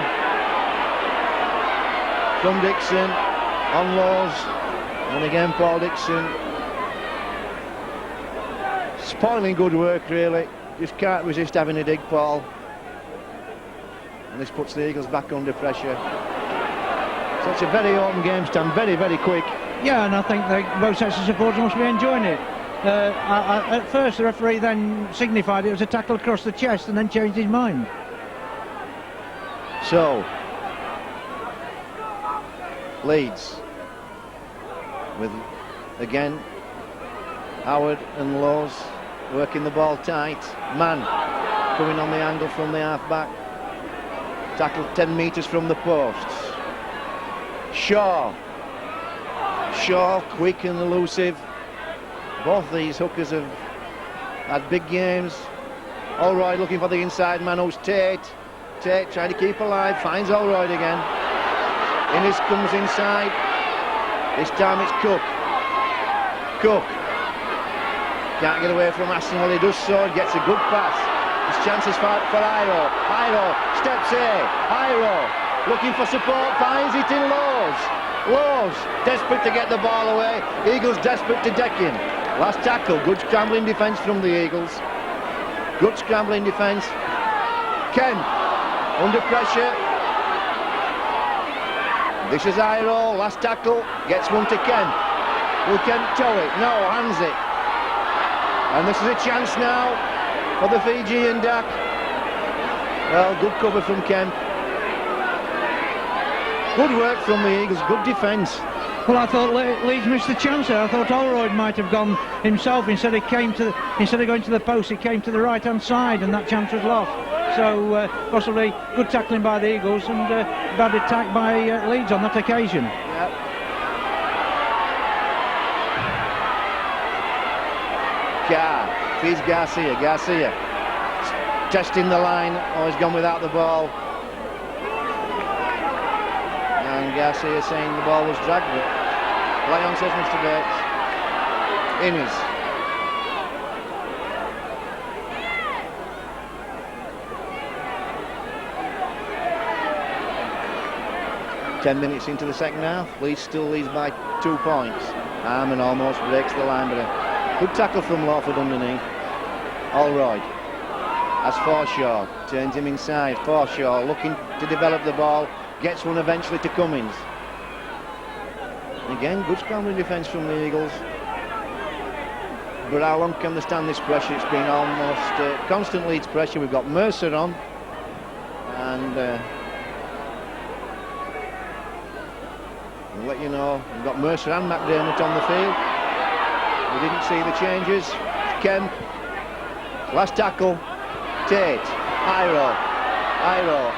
from Dixon, on Laws, and again Paul Dixon. Spoiling good work, really. Just can't resist having a dig, Paul. And this puts the Eagles back under pressure. So it's a very open game, Stan, very, very quick. Yeah, and I think both sets of supporters must be enjoying it. At first, the referee then signified it was a tackle across the chest and then changed his mind. So, Leeds with, again, Howard and Laws working the ball tight. Mann coming on the angle from the half-back. Tackled 10 metres from the posts. Shaw, quick and elusive. Both these hookers have had big games. Allroyd looking for the inside man, who's Tate. Tate trying to keep alive, finds Allroyd again. Innes comes inside. This time it's Cook. Cook can't get away from Aston. Well, he does so, he gets a good pass. There's chances for Iro. Iro steps in. Iro looking for support, finds it in Laws. Laws desperate to get the ball away. Eagles desperate to deck him. Last tackle, good scrambling defence from the Eagles. Good scrambling defence. Kemp under pressure. This is Iro, last tackle, gets one to Kemp. Will Kemp tow it? No, hands it. And this is a chance now for the Fijian Dak. Well, good cover from Kemp. Good work from the Eagles, good defence. Well, I thought Leeds missed the chance there. I thought Allroyd might have gone himself. Instead of going to the post, he came to the right-hand side, and that chance was lost. So possibly good tackling by the Eagles and bad attack by Leeds on that occasion. Yep. Carr feeds Garcia. Garcia testing the line. Oh, he's gone without the ball. And Garcia saying the ball was dragged, but Lyon says Mr. Bates. Innes. Ten minutes into the second half, Leeds still leads by 2 points. Harmon almost breaks the line, but a good tackle from Lawford underneath. Allroyd as Forshaw turns him inside. Forshaw looking to develop the ball, gets one eventually to Cummins. Again, good scrambling defence from the Eagles. But how long can they stand this pressure? It's been almost constant Leeds pressure. We've got Mercer on, and I'll let you know, we've got Mercer and McDermott on the field. We didn't see the changes. Kemp, last tackle, Tate, Iro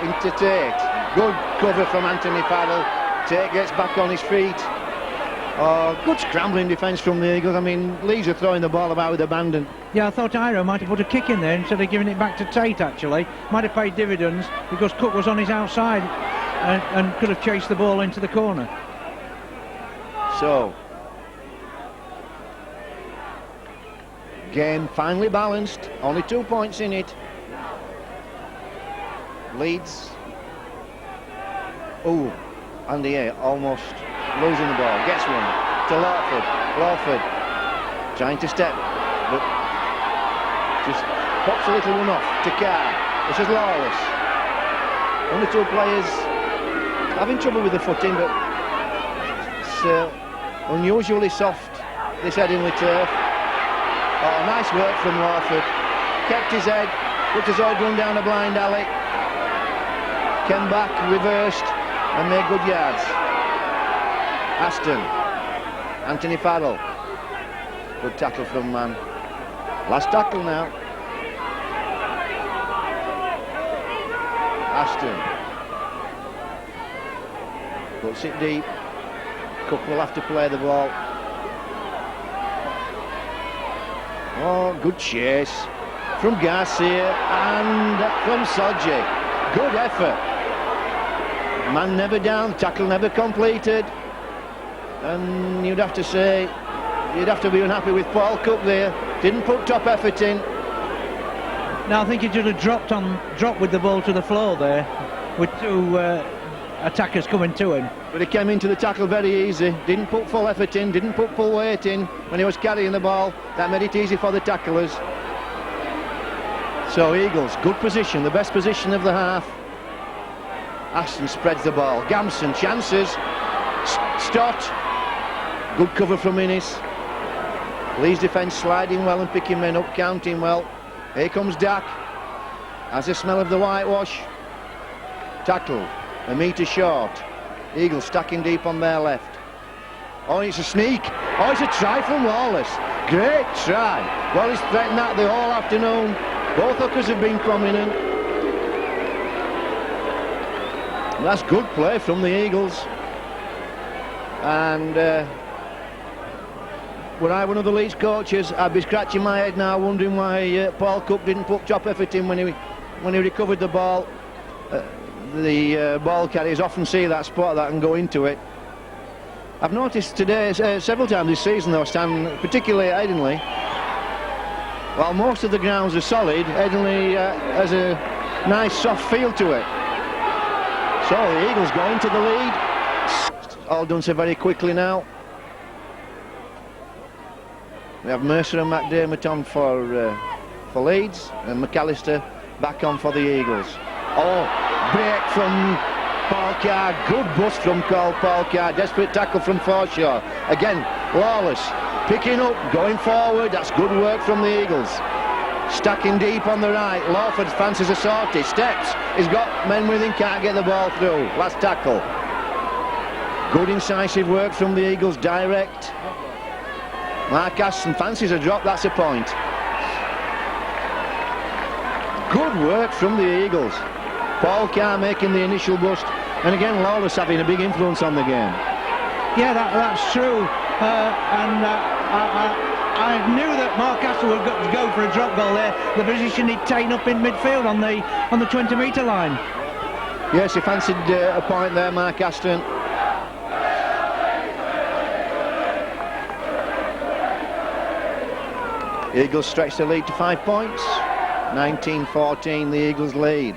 into Tate. Good cover from Anthony Farrell. Tate gets back on his feet. Oh, good scrambling defence from the Eagles. I mean, Leeds are throwing the ball about with abandon. Yeah, I thought Iro might have put a kick in there instead of giving it back to Tate, actually. Might have paid dividends because Cook was on his outside and could have chased the ball into the corner. So, game finally balanced, only 2 points in it. Leeds, Andy A almost losing the ball, gets one to Lawford trying to step, but just pops a little one off to Carr. This is Lawless. Only 2 players having trouble with the footing, but it's unusually soft, this Headingley turf. Oh, nice work from Lawford. Kept his head, put his odd run down a blind alley. Came back, reversed, and made good yards. Aston, Anthony Farrell. Good tackle from Mann. Last tackle now. Aston. Puts it deep. Cook will have to play the ball. Oh, good chase from Garcia and from Sodji. Good effort. Man never down, tackle never completed. And you'd have to say, you'd have to be unhappy with Paul Cook there. Didn't put top effort in. Now I think he should have dropped with the ball to the floor there, with 2 attackers coming to him. But he came into the tackle very easy, didn't put full effort in, didn't put full weight in when he was carrying the ball. That made it easy for the tacklers. So Eagles, good position, the best position of the half. Aston spreads the ball, Gamson chances, Stott, good cover from Innes. Leeds defence sliding well and picking men up, counting well. Here comes Dak, has a smell of the whitewash. Tackle, a metre short. Eagles stacking deep on their left. Oh, it's a sneak. Oh, it's a try from Lawless. Great try. Well, he's threatened that the whole afternoon. Both hookers have been prominent. That's good play from the Eagles. And were I one of the Leeds coaches, I'd be scratching my head now, wondering why Paul Cook didn't put top effort in when he recovered the ball. The ball carriers often see that spot that and go into it. I've noticed today several times this season though, Stan, particularly at Headingley, while most of the grounds are solid, Headingley has a nice soft feel to it. So the Eagles go into the lead. All done so very quickly now. We have Mercer and McDermott on for Leeds, and McAllister back on for the Eagles. Oh, break from Paul Carr, good bust from Paul Carr, desperate tackle from Forshaw. Again, Lawless, picking up, going forward, that's good work from the Eagles. Stacking deep on the right, Lawford fancies a sortie, steps, he's got men with him, can't get the ball through. Last tackle. Good incisive work from the Eagles, direct. Mark Aston fancies a drop, that's a point. Good work from the Eagles. Paul Carr making the initial bust, and again Lawless having a big influence on the game. Yeah, that's true. I knew that Mark Aston would go for a drop goal there. The position he'd taken up in midfield on the 20-metre line. Yes, he fancied a point there, Mark Aston. Eagles stretch the lead to 5 points. 19-14, the Eagles lead.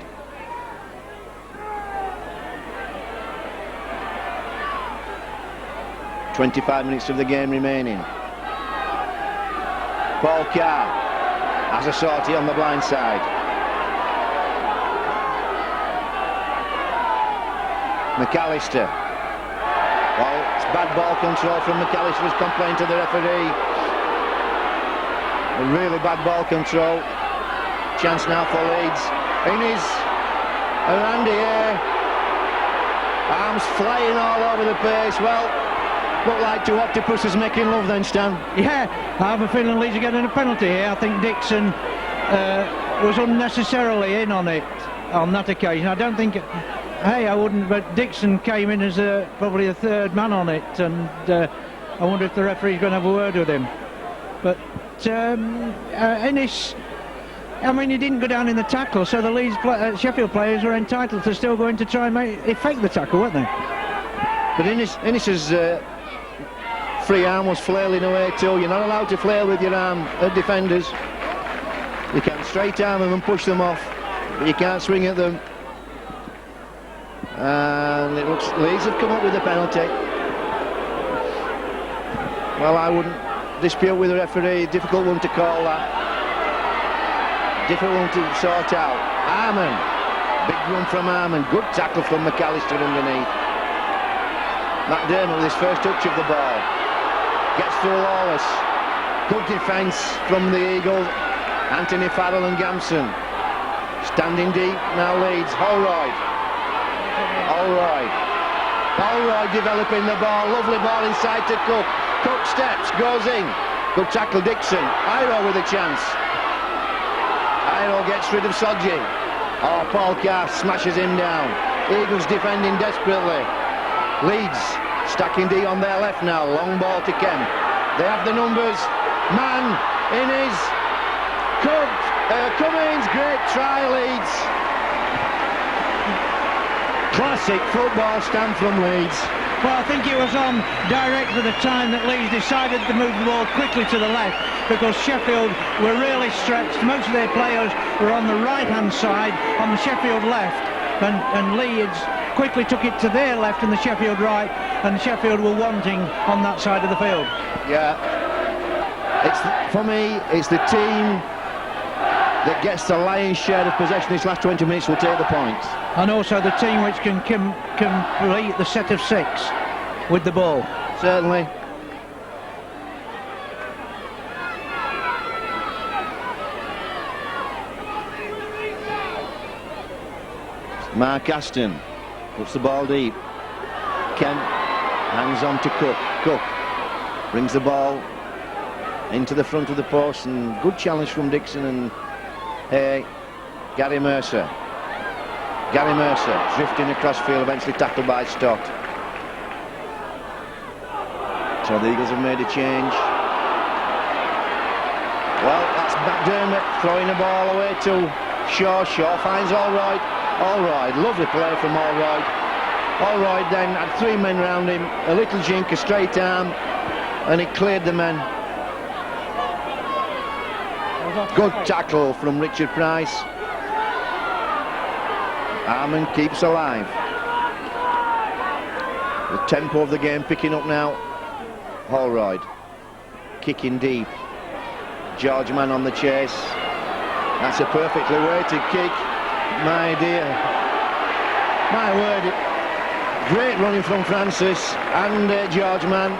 .25 minutes of the game remaining. Paul Carr has a sortie on the blind side. McAllister. Well, it's bad ball control from McAllister, has complained to the referee. A really bad ball control. Chance now for Leeds. Innes around the air. Arms flying all over the place. Well, look like two octopuses making love then, Stan. Yeah, I have a feeling Leeds are getting a penalty here. I think Dixon was unnecessarily in on it on that occasion. I don't think... Hey, I wouldn't, but Dixon came in as probably a third man on it, and I wonder if the referee's going to have a word with him. But Innes, I mean, he didn't go down in the tackle, so the Leeds Sheffield players were entitled to still going to try and effect the tackle, weren't they? But Innes's free arm was flailing away too. You're not allowed to flail with your arm at defenders. You can straight arm them and push them off, but you can't swing at them. And it looks Leeds have come up with a penalty. Well, I wouldn't dispute with the referee. Difficult one to call that. Difficult one to sort out. Arman, big run from Arman. Good tackle from McAllister underneath. McDermott with his first touch of the ball. Gets through Lawless. Good defence from the Eagles. Anthony Farrell and Gamson. Standing deep now Leeds. Holroyd developing the ball. Lovely ball inside to Cook. Cook steps, goes in. Good tackle Dixon. Iro with a chance. Iro gets rid of Sodji. Oh, Paul Carr smashes him down. Eagles defending desperately. Leeds stacking D on their left now. Long ball to Kemp. They have the numbers. Man, Innes, Cook, Cummins, great try Leeds. Classic football stand from Leeds. Well, I think it was on direct at the time that Leeds decided to move the ball quickly to the left, because Sheffield were really stretched. Most of their players were on the right-hand side, on the Sheffield left, and Leeds quickly took it to their left and the Sheffield right, and Sheffield were wanting on that side of the field. Yeah, for me, it's the team that gets the lion's share of possession these last 20 minutes will take the points. And also the team which can complete the set of 6 with the ball. Certainly. Mark Aston puts the ball deep. Kemp hangs on to Cook. Cook brings the ball into the front of the post, and good challenge from Dixon and Gary Mercer. Gary Mercer drifting across field, eventually tackled by Stott. So the Eagles have made a change. Well, that's McDermott throwing the ball away to Shaw. Shaw finds Allroyd. Allroyd, lovely play from Allroyd. Allroyd then had 3 men round him, a little jink, a straight arm, and he cleared the men. Good tackle from Richard Price. Armand keeps alive. The tempo of the game picking up now. Holroyd kicking deep. George Mann on the chase. That's a perfectly weighted kick. My dear, my word, great running from Francis and George Mann.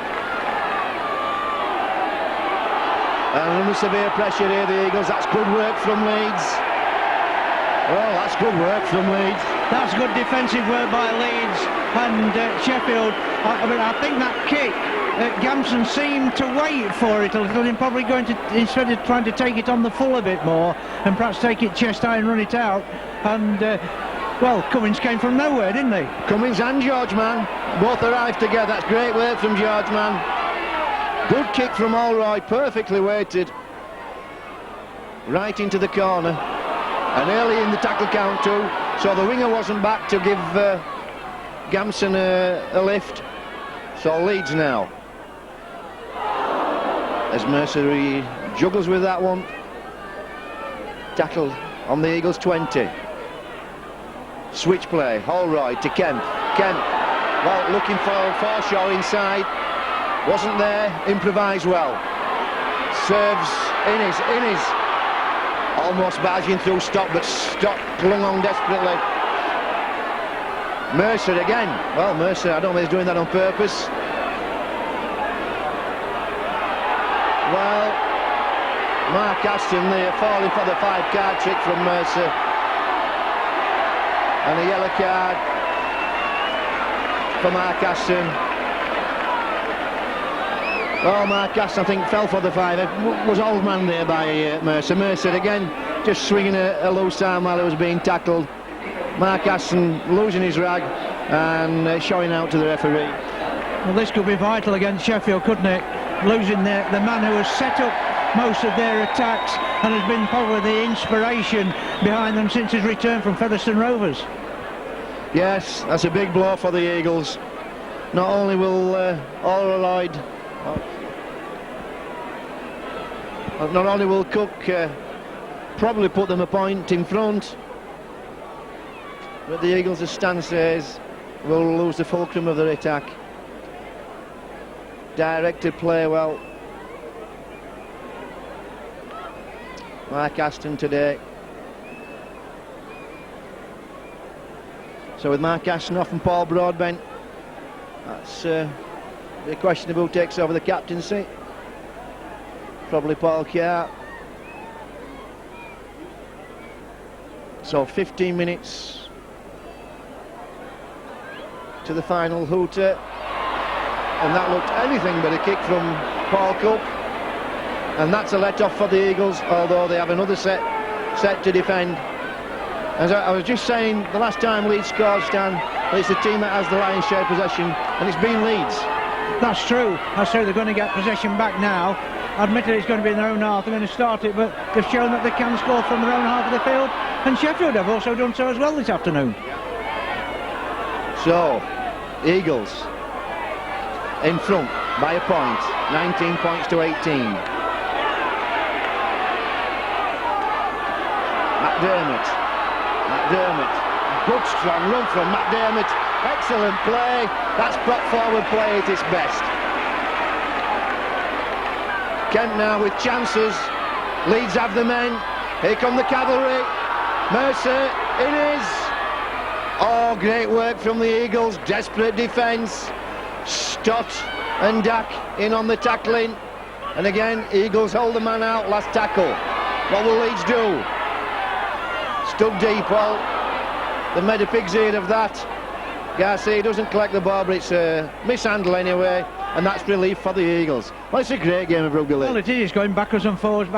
And under severe pressure here, the Eagles. That's good work from Leeds. Well, that's good work from Leeds. That's good defensive work by Leeds and Sheffield. I think that kick, Gamson seemed to wait for it a little, and probably going to, instead of trying to take it on the full a bit more, and perhaps take it chest high and run it out. And well, Cummins came from nowhere, didn't he? Cummins and George Mann both arrived together. That's great work from George Mann. Good kick from Allroyd, perfectly weighted, right into the corner, and early in the tackle count too, so the winger wasn't back to give Gamson a lift. So Leeds now, as Mercer juggles with that one. Tackle on the Eagles 20. Switch play, Holroyd to Kemp. Kemp, well, looking for Forshaw inside. Wasn't there, improvised well. Serves Innes. Almost barging through Stott, but Stott clung on desperately. Mercer again. Well, Mercer, I don't think he's doing that on purpose. Well, Mark Aston there falling for the 5-card trick from Mercer. And a yellow card for Mark Aston. Well, Mark Aston, I think, fell for the 5. Was old man there by Mercer. Mercer again, just swinging a loose arm while he was being tackled. Mark Aston losing his rag and showing out to the referee. Well, this could be vital against Sheffield, couldn't it? Losing the man who has set up most of their attacks and has been probably the inspiration behind them since his return from Featherstone Rovers. Yes, that's a big blow for the Eagles. Not only will Allroyd, not only will Cook probably put them a point in front, but the Eagles, as Stan says, will lose the fulcrum of their attack. Directed play well. Mark Aston today. So with Mark Aston off and Paul Broadbent, that's the question of who takes over the captaincy. Probably Paul Carr. So 15 minutes to the final hooter, and that looked anything but a kick from Paul Cook, and that's a let-off for the Eagles, although they have another set to defend. As I was just saying, the last time Leeds scored, Stan, it's the team that has the lion's share of possession, and it's been Leeds. That's true. They're going to get possession back now. Admittedly, it's going to be in their own half. They're going to start it, but they've shown that they can score from their own half of the field, and Sheffield have also done so as well this afternoon. So, Eagles in front by a point, 19 points to 18. McDermott, good strong run from McDermott, Excellent play. That's prop forward play at its best. Kent now with chances. Leeds have the men. Here come the cavalry. Mercer, in is. Oh, great work from the Eagles. Desperate defence. Stott and Dack in on the tackling. And again, Eagles hold the man out. Last tackle. What will Leeds do? Stuck deep. Well, they've made a pig's ear of that. Garcia doesn't collect the ball, but it's a mishandle anyway. And that's relief for the Eagles. Well, it's a great game of rugby league. Well, it is going backwards and forwards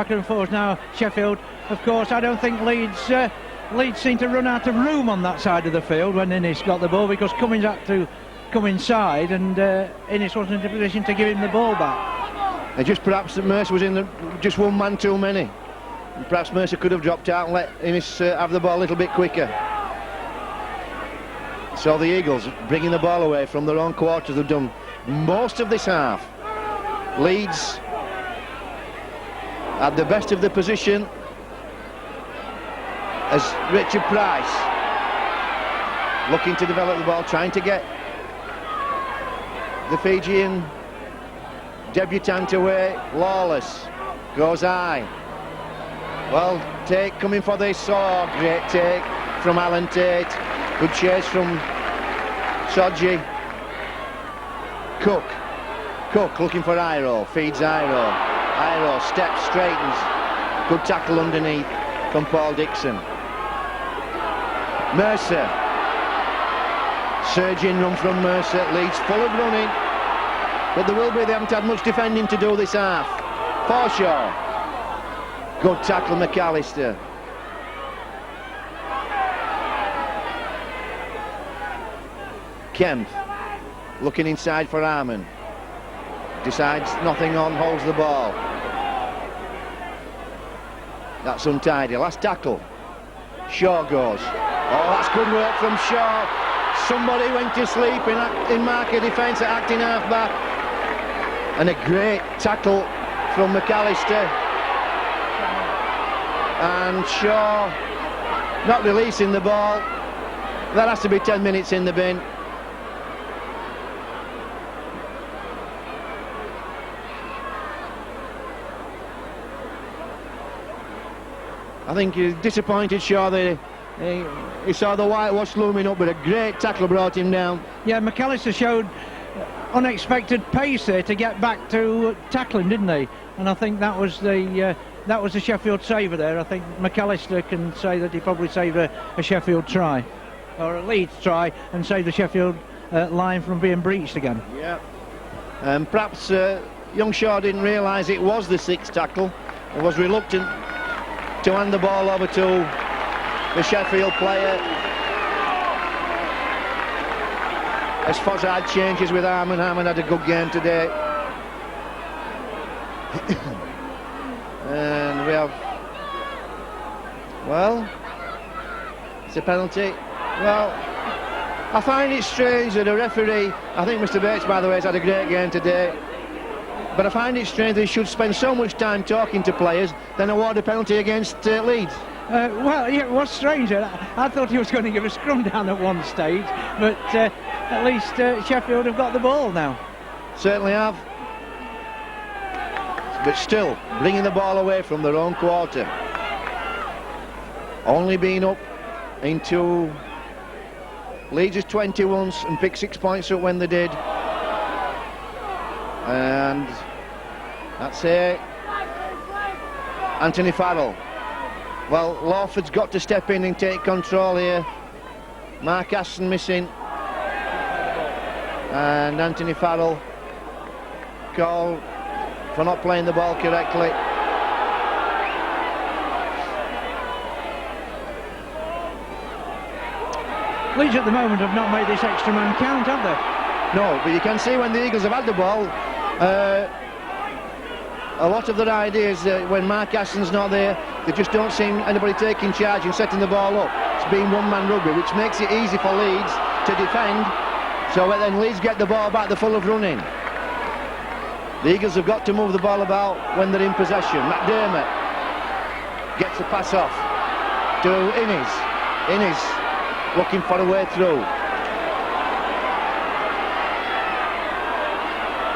now. Sheffield, of course, I don't think Leeds seem to run out of room on that side of the field when Innes got the ball, because Cummins had to come inside, and Innes wasn't in a position to give him the ball back. And just perhaps that Mercer was in just one man too many. And perhaps Mercer could have dropped out and let Innes have the ball a little bit quicker. So the Eagles bringing the ball away from their own quarter. They've done most of this half. Leeds at the best of the position as Richard Price looking to develop the ball, trying to get the Fijian debutant away. Lawless goes high. Well, Tate coming for this. Oh, great take from Alan Tate. Good chase from Sodji. Cook looking for Iro, feeds Iro steps, straightens. Good tackle underneath from Paul Dixon. Mercer. Surging run from Mercer. Leeds full of running. But they haven't had much defending to do this half. Forshaw. Good tackle, McAllister. Kemp looking inside for Arman. Decides nothing on, holds the ball. That's untidy. Last tackle. Shaw goes. Oh, that's good work from Shaw. Somebody went to sleep in marker defence at acting half-back. And a great tackle from McAllister. And Shaw not releasing the ball. That has to be 10 minutes in the bin. I think he's disappointed, Shaw. He saw the whitewash looming up, but a great tackle brought him down. Yeah, McAllister showed unexpected pace there to get back to tackling, didn't he? And I think that was the Sheffield saver there. I think McAllister can say that he probably saved a Sheffield try, or a Leeds try, and saved the Sheffield line from being breached again. Yeah. Perhaps young Shaw didn't realise it was the sixth tackle. He was reluctant to hand the ball over to the Sheffield player. As Fozzard changes with Arman. Arman had a good game today. And we have, well, it's a penalty. Well, I find it strange that a referee, I think Mr. Bates, by the way, has had a great game today, but I find it strange that he should spend so much time talking to players than award a penalty against Leeds. Well, yeah, it was strange. I thought he was going to give a scrum down at one stage, but at least Sheffield have got the ball now. Certainly have. But still, bringing the ball away from their own quarter. Only been up into Leeds' 20 once and picked 6 points up when they did. And that's it. Anthony Farrell. Well, Lawford's got to step in and take control here. Mark Aston missing. And Anthony Farrell called for not playing the ball correctly. Leeds at the moment have not made this extra man count, have they? No, but you can see when the Eagles have had the ball, a lot of their ideas, when Mark Aston's not there, they just don't seem anybody taking charge and setting the ball up. It's been one-man rugby, which makes it easy for Leeds to defend. So when then Leeds get the ball back, they're full of running. The Eagles have got to move the ball about when they're in possession. McDermott gets the pass off to Innes. Innes looking for a way through.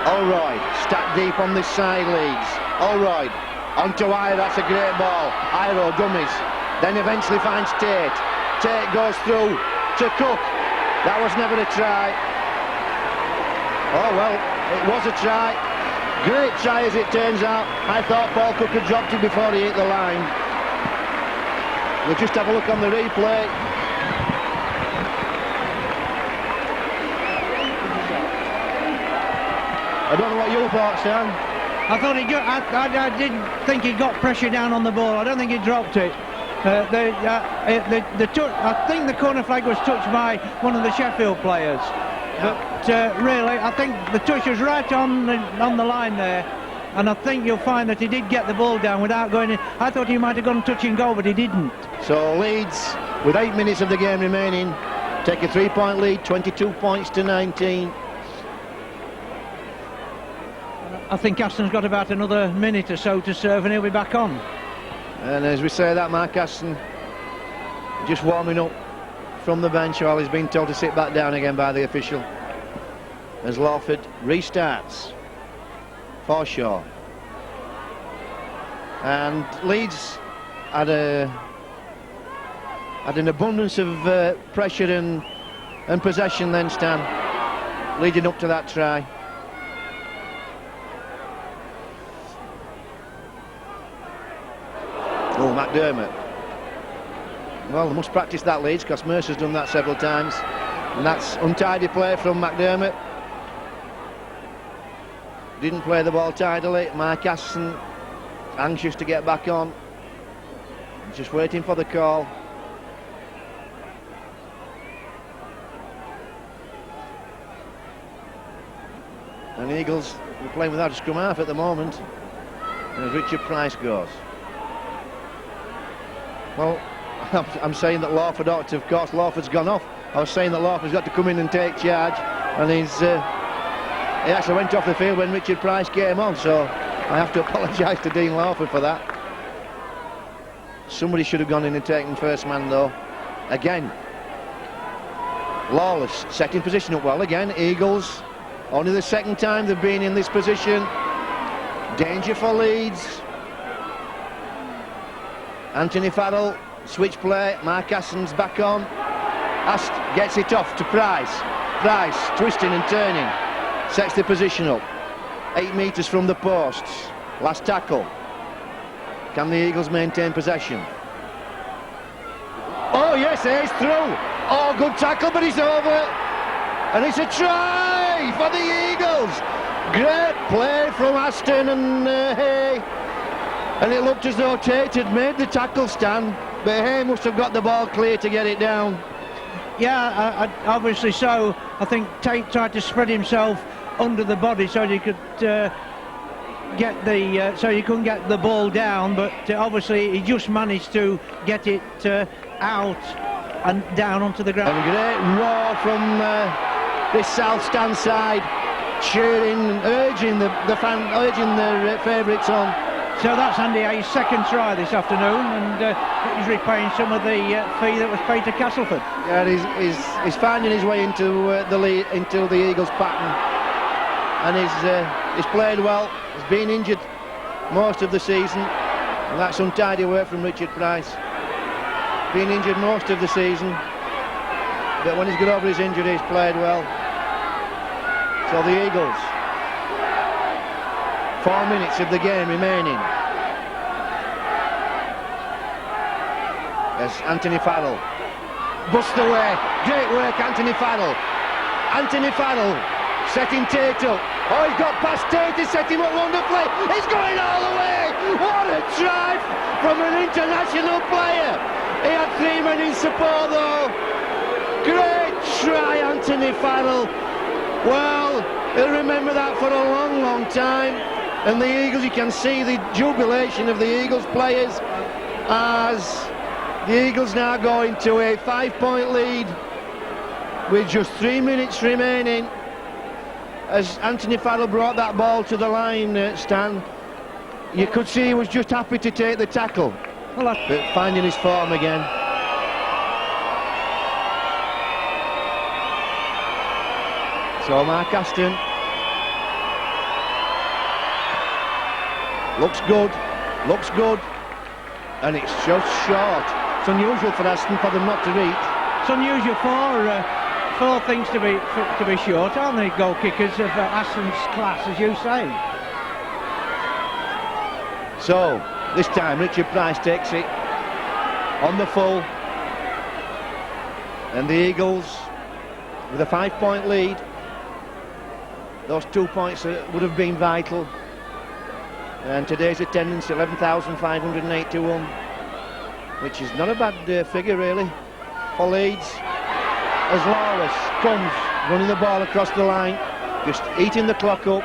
Allroyd, stacked deep on this side, Leeds. Allroyd, onto Iro, that's a great ball. Iro dummies, then eventually finds Tate. Tate goes through to Cook. That was never a try. Oh well, it was a try. Great try as it turns out. I thought Paul Cook had dropped it before he hit the line. We'll just have a look on the replay. I don't know what you thought, Stan. I thought I didn't think he got pressure down on the ball. I don't think he dropped it. I think the corner flag was touched by one of the Sheffield players. But really, I think the touch was right on the line there. And I think you'll find that he did get the ball down without going in. I thought he might have gone touching goal, but he didn't. So Leeds, with 8 minutes of the game remaining, take a 3-point lead, 22 points to 19. I think Aston's got about another minute or so to serve and he'll be back on. And as we say that, Mark Aston just warming up from the bench while he's been told to sit back down again by the official. As Lawford restarts. Forshaw. And Leeds had an abundance of pressure and possession then, Stan, leading up to that try. Oh, McDermott. Well, they must practice that, Leeds, because Mercer's done that several times. And that's untidy play from McDermott. Didn't play the ball tidily. Mark Aston anxious to get back on. Just waiting for the call. And the Eagles are playing without a scrum half at the moment. As Richard Price goes. Well, I'm saying that Lawford ought to, of course, Lawford's gone off. I was saying that Lawford's got to come in and take charge, and he actually went off the field when Richard Price came on, so I have to apologise to Dean Lawford for that. Somebody should have gone in and taken first man, though. Again, Lawless setting position up well again. Eagles, only the second time they've been in this position. Danger for Leeds. Anthony Farrell, switch play, Mark Aston's back on. Ast gets it off to Price. Price twisting and turning, sets the position up. 8 metres from the posts. Last tackle. Can the Eagles maintain possession? Oh yes, he's through. Oh, good tackle, but he's over. And it's a try for the Eagles. Great play from Aston and Hay. And it looked as though Tate had made the tackle, Stan, but Hay must have got the ball clear to get it down. Yeah, obviously so. I think Tate tried to spread himself under the body so he could get the so he couldn't get the ball down, but obviously he just managed to get it out and down onto the ground. And a great roar from this south stand side, cheering, urging the fan, urging their favourites on. So that's Andy Hayes' second try this afternoon, and he's repaying some of the fee that was paid to Castleford. Yeah, he's finding his way into the Eagles' pattern, and he's played well. He's been injured most of the season, and that's untidy work from Richard Price. Been injured most of the season, but when he's got over his injury, he's played well. So the Eagles. 4 minutes of the game remaining. As Anthony Farrell busts away. Great work, Anthony Farrell. Anthony Farrell setting Tate up. Oh, he's got past Tate, he's set him up wonderfully. He's going all the way. What a try from an international player. He had 3 men in support though. Great try, Anthony Farrell. Well, he'll remember that for a long, long time. And the Eagles, you can see the jubilation of the Eagles players as the Eagles now go into a 5-point lead with just 3 minutes remaining. As Anthony Farrell brought that ball to the line, Stan, you could see he was just happy to take the tackle, but finding his form again. So Mark Aston Looks good, and it's just short. It's unusual for Aston for them not to reach. It's unusual for things to be short, aren't they, goal kickers of Aston's class, as you say. So this time Richard Price takes it on the full, and the Eagles with a 5-point lead. Those 2 points would have been vital, and today's attendance 11,581, which is not a bad figure really for Leeds, as Lawless comes running the ball across the line, just eating the clock up,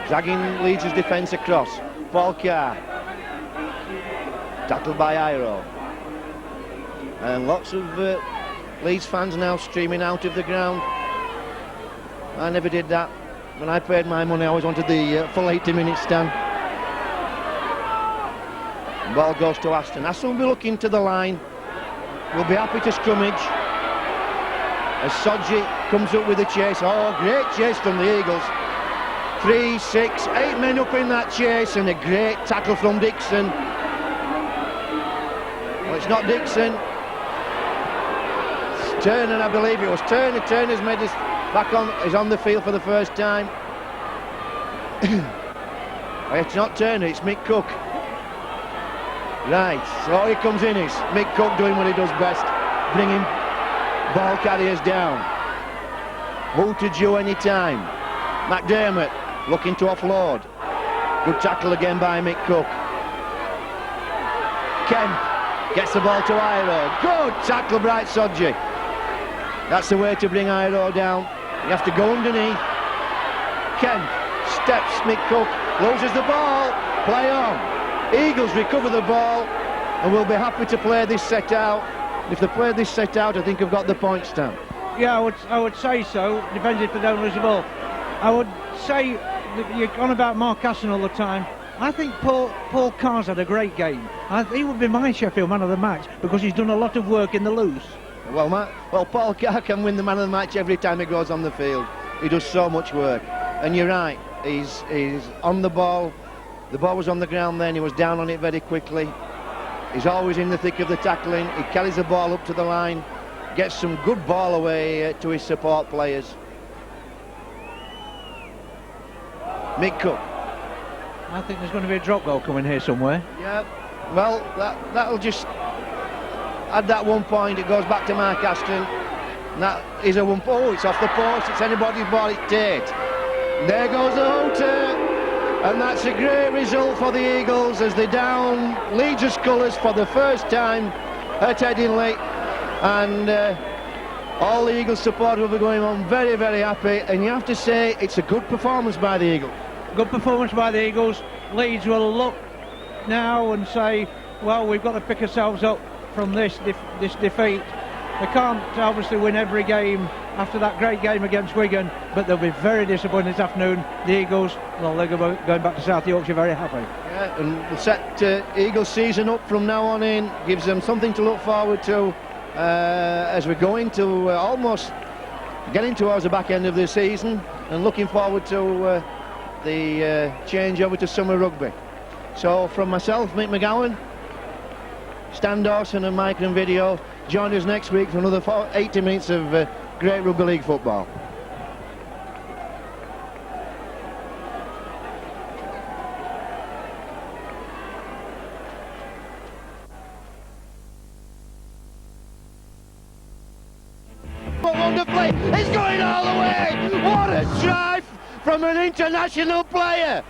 dragging Leeds' defence across. Paul Carr tackled by Iro, and lots of Leeds fans now streaming out of the ground. I never did that. When I paid my money, I always wanted the full 80-minute stand. Ball goes to Aston. Aston will be looking to the line. We'll be happy to scrummage. As Sodji comes up with a chase. Oh, great chase from the Eagles. 3, 6, 8 men up in that chase, and a great tackle from Dixon. Well, it's not Dixon. It's Turner, I believe it was Turner. Turner's made his back on, is on the field for the first time. It's not Turner, it's Mick Cook. Right, so here comes Innes. Mick Cook doing what he does best, bringing ball carriers down. Who to do any time. McDermott looking to offload. Good tackle again by Mick Cook. Kemp gets the ball to Iro. Good tackle, Bright Sodji. That's the way to bring Iro down. You have to go underneath. Kemp steps, Mick Cook loses the ball. Play on. Eagles recover the ball, and we'll be happy to play this set out. If they play this set out, I think I've got the point stamp. Yeah, I would say so. Depends if they don't lose the ball. I would say that you're on about Mark Aston all the time. I think Paul Carr's had a great game. He would be my Sheffield man of the match because he's done a lot of work in the loose. Well, Paul Carr can win the man of the match every time he goes on the field. He does so much work. And you're right, he's on the ball. The ball was on the ground then, he was down on it very quickly. He's always in the thick of the tackling. He carries the ball up to the line, gets some good ball away to his support players. Mick Cook. I think there's going to be a drop goal coming here somewhere. Yeah, well, that'll just add that 1 point. It goes back to Mark Aston. And that is a 1 point. Oh, it's off the post. It's anybody's ball. It's Tate. There goes the hooter. And that's a great result for the Eagles as they down Leeds' colours for the first time at Headingley. And all the Eagles supporters will be going on very, very happy. And you have to say it's a good performance by the Eagles. Good performance by the Eagles. Leeds will look now and say, well, we've got to pick ourselves up from this defeat. They can't obviously win every game after that great game against Wigan, but they'll be very disappointed this afternoon. The Eagles, well, they're going back to South Yorkshire very happy. Yeah, and we'll set Eagles season up from now on in, gives them something to look forward to as we're going to almost getting towards the back end of the season and looking forward to the change over to summer rugby. So from myself, Mick McGowan, Stan Dawson and Mike and Video, join us next week for another 80 minutes of great rugby league football. Wonderfully, it's going all the way. What a drive from an international player.